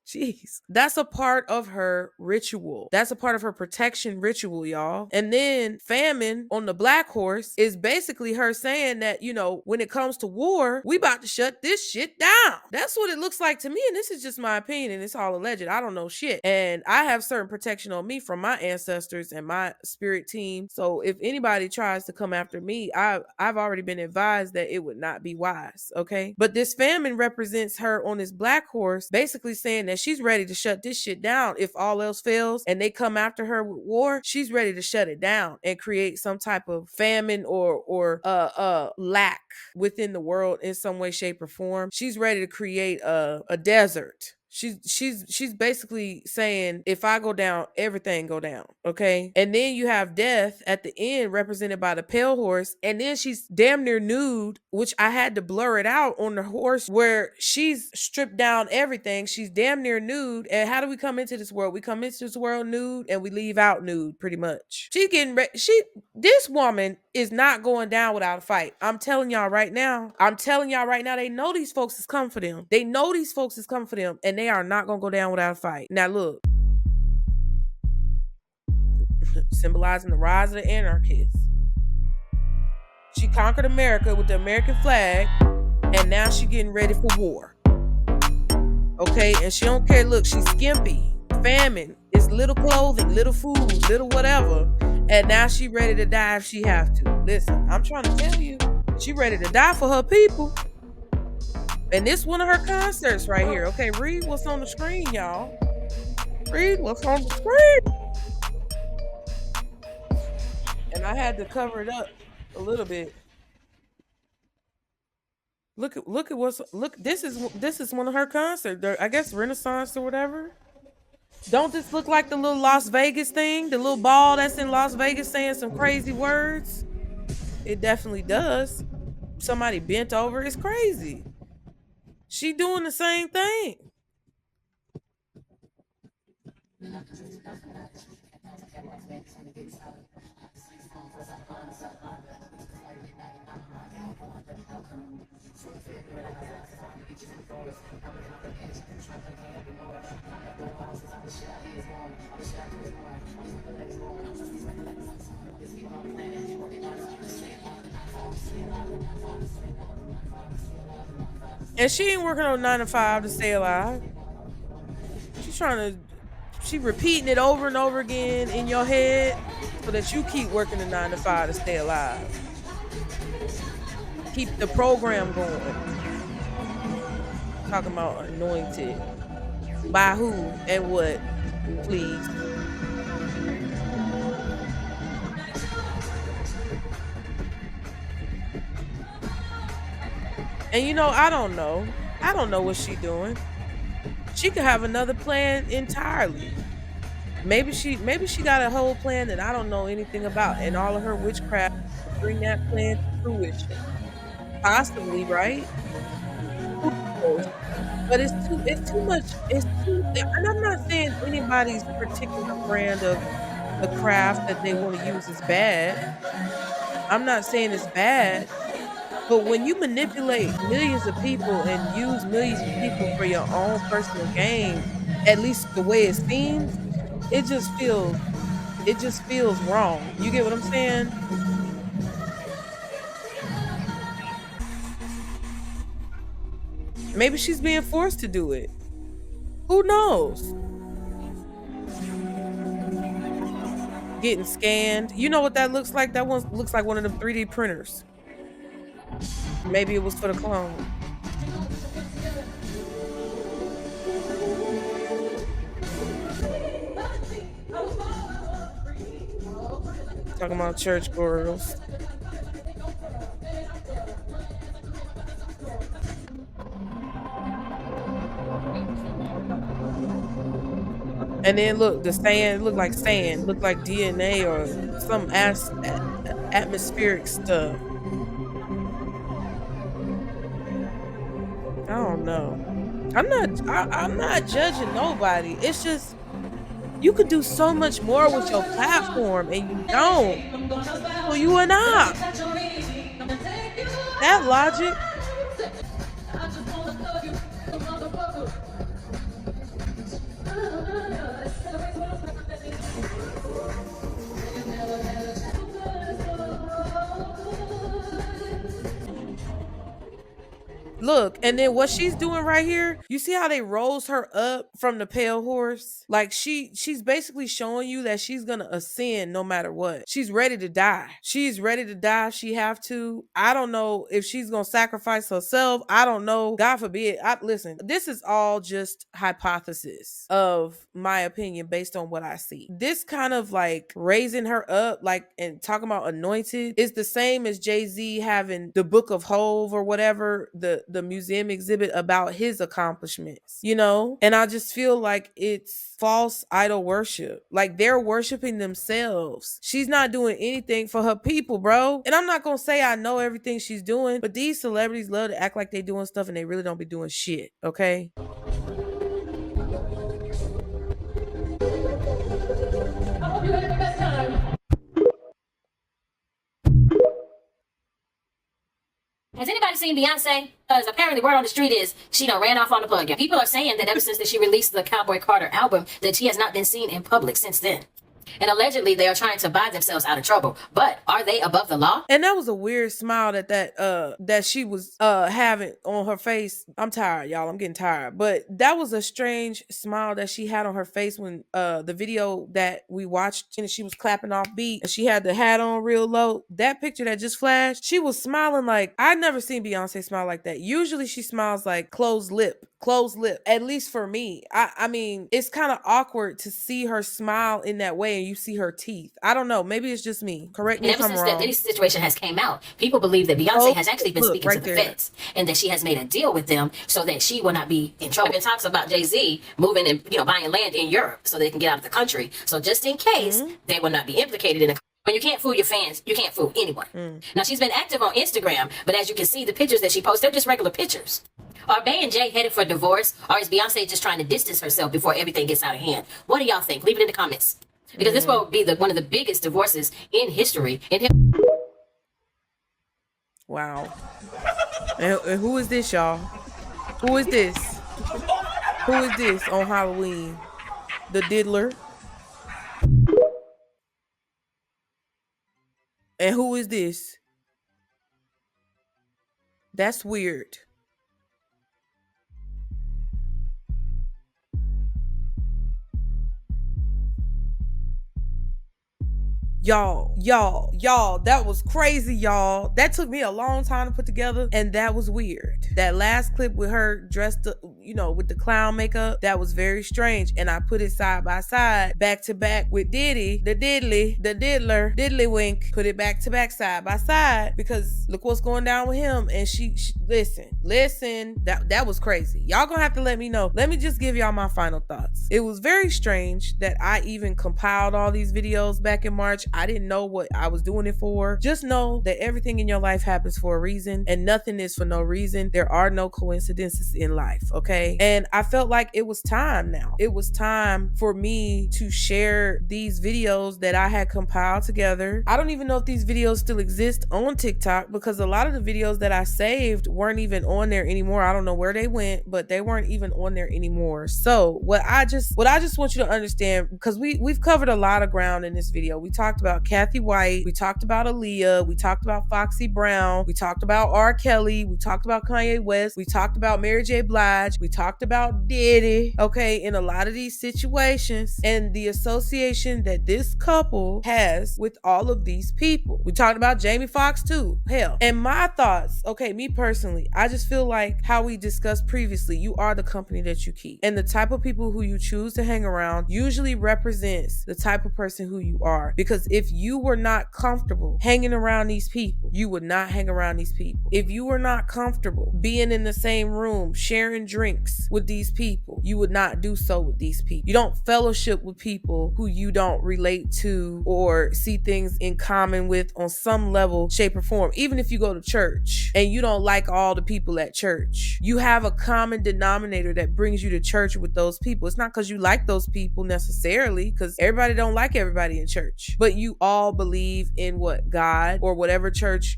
Jeez. That's a part of her ritual. That's a part of her protection ritual, y'all. And then famine on the black horse is basically her saying that, when it comes to war, we about to shut this shit down. That's what it looks like to me. And this is just my opinion, and it's all alleged. I don't know shit. And I have certain protection on me from my ancestors and my spirit team. So if anybody tries to come after me, I've already been advised that it would not be wise. Okay. But this famine represents her on this black horse, basically saying that she's ready to shut this shit down. If all else fails and they come after her with war, she's ready to shut it down and create some type of famine or lack within the world in some way, shape, or form. She's ready to create a desert. She's basically saying, if I go down, everything go down. Okay. And then you have death at the end, represented by the pale horse. And then she's damn near nude, which I had to blur it out on the horse, where she's stripped down everything. She's damn near nude. And how do we come into this world? We come into this world nude and we leave out nude, pretty much. She's getting ready. This woman is not going down without a fight. I'm telling y'all right now. They know these folks is coming for them. And they are not going to go down without a fight. Now look. Symbolizing the rise of the anarchists. She conquered America with the American flag, and now she getting ready for war. Okay, and she don't care. Look, she's skimpy, famine. It's little clothing, little food, little whatever. And now she ready to die if she have to. Listen, I'm trying to tell you, she ready to die for her people. And this one of her concerts right here. Okay, read what's on the screen, y'all. Read what's on the screen. And I had to cover it up a little bit. Look at what's this is one of her concerts. I guess Renaissance or whatever. Don't this look like the little Las Vegas thing? The little ball that's in Las Vegas saying some crazy words? It definitely does. Somebody bent over. It's crazy. She doing the same thing. And she ain't working on 9 to 5 to stay alive. She repeating it over and over again in your head so that you keep working the 9 to 5 to stay alive. Keep the program going. Talking about anointed. By who and what, please. And you know, I don't know what she doing. She could have another plan entirely. Maybe she got a whole plan that I don't know anything about, and all of her witchcraft to bring that plan to fruition. Possibly, right? But it's too much. And I'm not saying anybody's particular brand of the craft that they want to use is bad. I'm not saying it's bad. But when you manipulate millions of people and use millions of people for your own personal gain, at least the way it seems, it just feels wrong. You get what I'm saying? Maybe she's being forced to do it. Who knows? Getting scanned. You know what that looks like? That one looks like one of them 3D printers. Maybe it was for the clone. Talking about church girls. And then look, the sand looked like sand, looked like DNA or some atmospheric stuff. I don't know. I'm not judging nobody. It's just you could do so much more with your platform and you don't. So you are not. That logic. Look, and then what she's doing right here, you see how they rose her up from the pale horse? Like she's basically showing you that she's gonna ascend no matter what. She's ready to die. She's ready to die if she have to. I don't know if she's gonna sacrifice herself. I don't know. God forbid. Listen, this is all just hypothesis of my opinion based on what I see. This kind of like raising her up, like, and talking about anointed is the same as JayZ having the Book of Hove or whatever, the museum exhibit about his accomplishments, you know? And I just feel like it's false idol worship. Like they're worshiping themselves. She's not doing anything for her people, bro. And I'm not gonna say I know everything she's doing, but these celebrities love to act like they doing stuff and they really don't be doing shit, okay? I hope you had the best time. Has anybody seen Beyonce? Because apparently word on the street is she done ran off on the plug. And people are saying that ever since that she released the Cowboy Carter album, that she has not been seen in public since then. And allegedly they are trying to buy themselves out of trouble. But are they above the law? And that was a weird smile that she was having on her face. I'm tired, y'all. I'm getting tired. But that was a strange smile that she had on her face when the video that we watched and she was clapping off beat and she had the hat on real low. That picture that just flashed, she was smiling like I'd never seen Beyonce smile like that. Usually she smiles like closed lip, at least for me. I mean, it's kind of awkward to see her smile in that way and you see her teeth. I don't know. Maybe it's just me. Correct me if I'm wrong. This situation has came out, people believe that Beyonce has actually been speaking to the feds and that she has made a deal with them so that she will not be in trouble. There have been talks about JayZ moving and buying land in Europe so they can get out of the country. So just in case they will not be implicated in a when you can't fool your fans, you can't fool anyone. Now, she's been active on Instagram, but as you can see, the pictures that she posts, they're just regular pictures. Are Bey and Jay headed for divorce, or is Beyonce just trying to distance herself before everything gets out of hand? What do y'all think? Leave it in the comments. Because this will be one of the biggest divorces in history. Wow. And who is this, y'all? Who is this? Who is this on Halloween? The diddler? And who is this? That's weird. Y'all, that was crazy, y'all. That took me a long time to put together, and that was weird. That last clip with her dressed up, with the clown makeup, that was very strange. And I put it side by side, back to back with Diddy, the diddler, diddlywink. Put it back to back, side by side, because look what's going down with him. And she listen, that was crazy. Y'all gonna have to let me know. Let me just give y'all my final thoughts. It was very strange that I even compiled all these videos back in March. I didn't know what I was doing it for. Just know that everything in your life happens for a reason and nothing is for no reason. There are no coincidences in life, okay? And I felt like it was time now. It was time for me to share these videos that I had compiled together. I don't even know if these videos still exist on TikTok because a lot of the videos that I saved weren't even on there anymore. I don't know where they went, but they weren't even on there anymore. So what I just want you to understand, because we've covered a lot of ground in this video. We talked about Kathy White, we talked about Aaliyah, we talked about Foxy Brown, we talked about R. Kelly, we talked about Kanye West, we talked about Mary J. Blige, we talked about Diddy, okay, in a lot of these situations and the association that this couple has with all of these people. We talked about Jamie Foxx too, hell. And my thoughts, okay, me personally, I just feel like how we discussed previously, you are the company that you keep. And the type of people who you choose to hang around usually represents the type of person who you are. Because if you were not comfortable hanging around these people, you would not hang around these people. If you were not comfortable being in the same room, sharing drinks with these people, you would not do so with these people. You don't fellowship with people who you don't relate to or see things in common with on some level, shape, or form. Even if you go to church and you don't like all the people at church, you have a common denominator that brings you to church with those people. It's not because you like those people necessarily, because everybody don't like everybody in church, but you all believe in what God or whatever church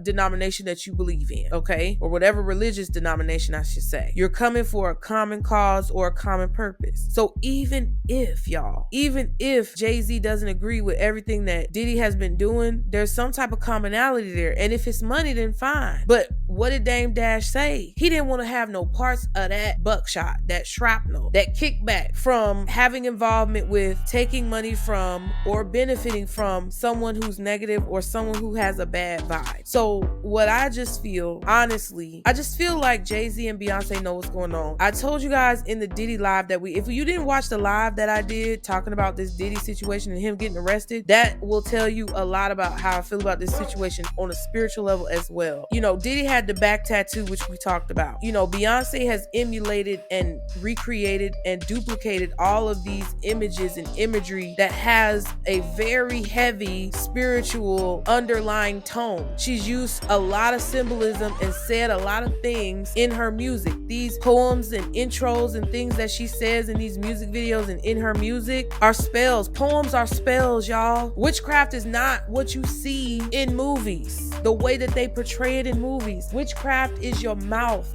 denomination that you believe in, okay? Or whatever religious denomination I should say. You're coming for a common cause or a common purpose. So even if JayZ doesn't agree with everything that Diddy has been doing, there's some type of commonality there. And if it's money, then fine. But what did Dame Dash say? He didn't want to have no parts of that buckshot, that shrapnel, that kickback from having involvement with taking money from or benefiting from someone who's negative or someone who has a bad vibe. So what I just feel, honestly, I just feel like JayZ and Beyonce know what's going on. I told you guys in the Diddy live that if you didn't watch the live that I did talking about this Diddy situation and him getting arrested, that will tell you a lot about how I feel about this situation on a spiritual level as well. Diddy had the back tattoo, which we talked about. Beyonce has emulated and recreated and duplicated all of these images and imagery that has a very heavy spiritual underlying tone. She's used a lot of symbolism and said a lot of things in her music. These poems and intros and things that she says in these music videos and in her music are spells. Poems are spells, y'all. Witchcraft is not what you see in movies, the way that they portray it in movies. Witchcraft is your mouth.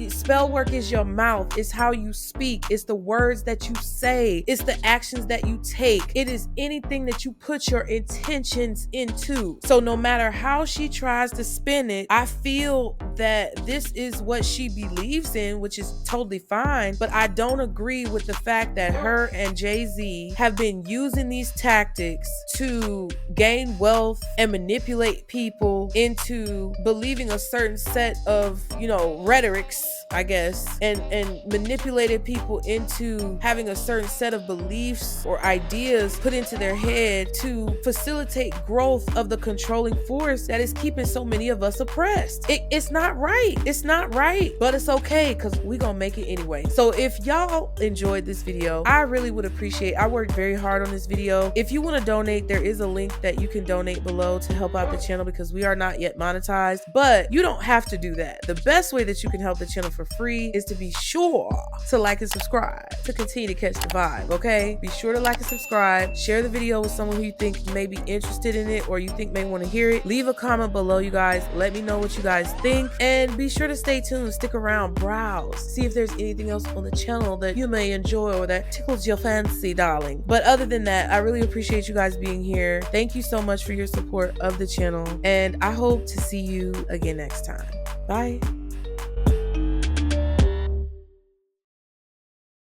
Spell work is your mouth. It's how you speak. It's the words that you say. It's the actions that you take. It is anything that you put your intentions into. So no matter how she tries to spin it, I feel that this is what she believes in, which is totally fine. But I don't agree with the fact that her and JayZ have been using these tactics to gain wealth and manipulate people into believing a certain set of, rhetorics, I guess, and manipulated people into having a certain set of beliefs or ideas put into their head to facilitate growth of the controlling force that is keeping so many of us oppressed. It's not right. It's not right, but it's okay because we're gonna make it anyway. So if y'all enjoyed this video, I really would appreciate, I worked very hard on this video. If you want to donate, there is a link that you can donate below to help out the channel because we are not yet monetized, but you don't have to do that. The best way that you can help the channel for free is to be sure to like and subscribe to continue to catch the vibe, okay? Be sure to like and subscribe. Share the video with someone who you think may be interested in it or you think may want to hear it. Leave a comment below, you guys. Let me know what you guys think. And be sure to stay tuned, stick around, browse, see if there's anything else on the channel that you may enjoy or that tickles your fancy, darling. But other than that, I really appreciate you guys being here. Thank you so much for your support of the channel. And I hope to see you again next time. Bye.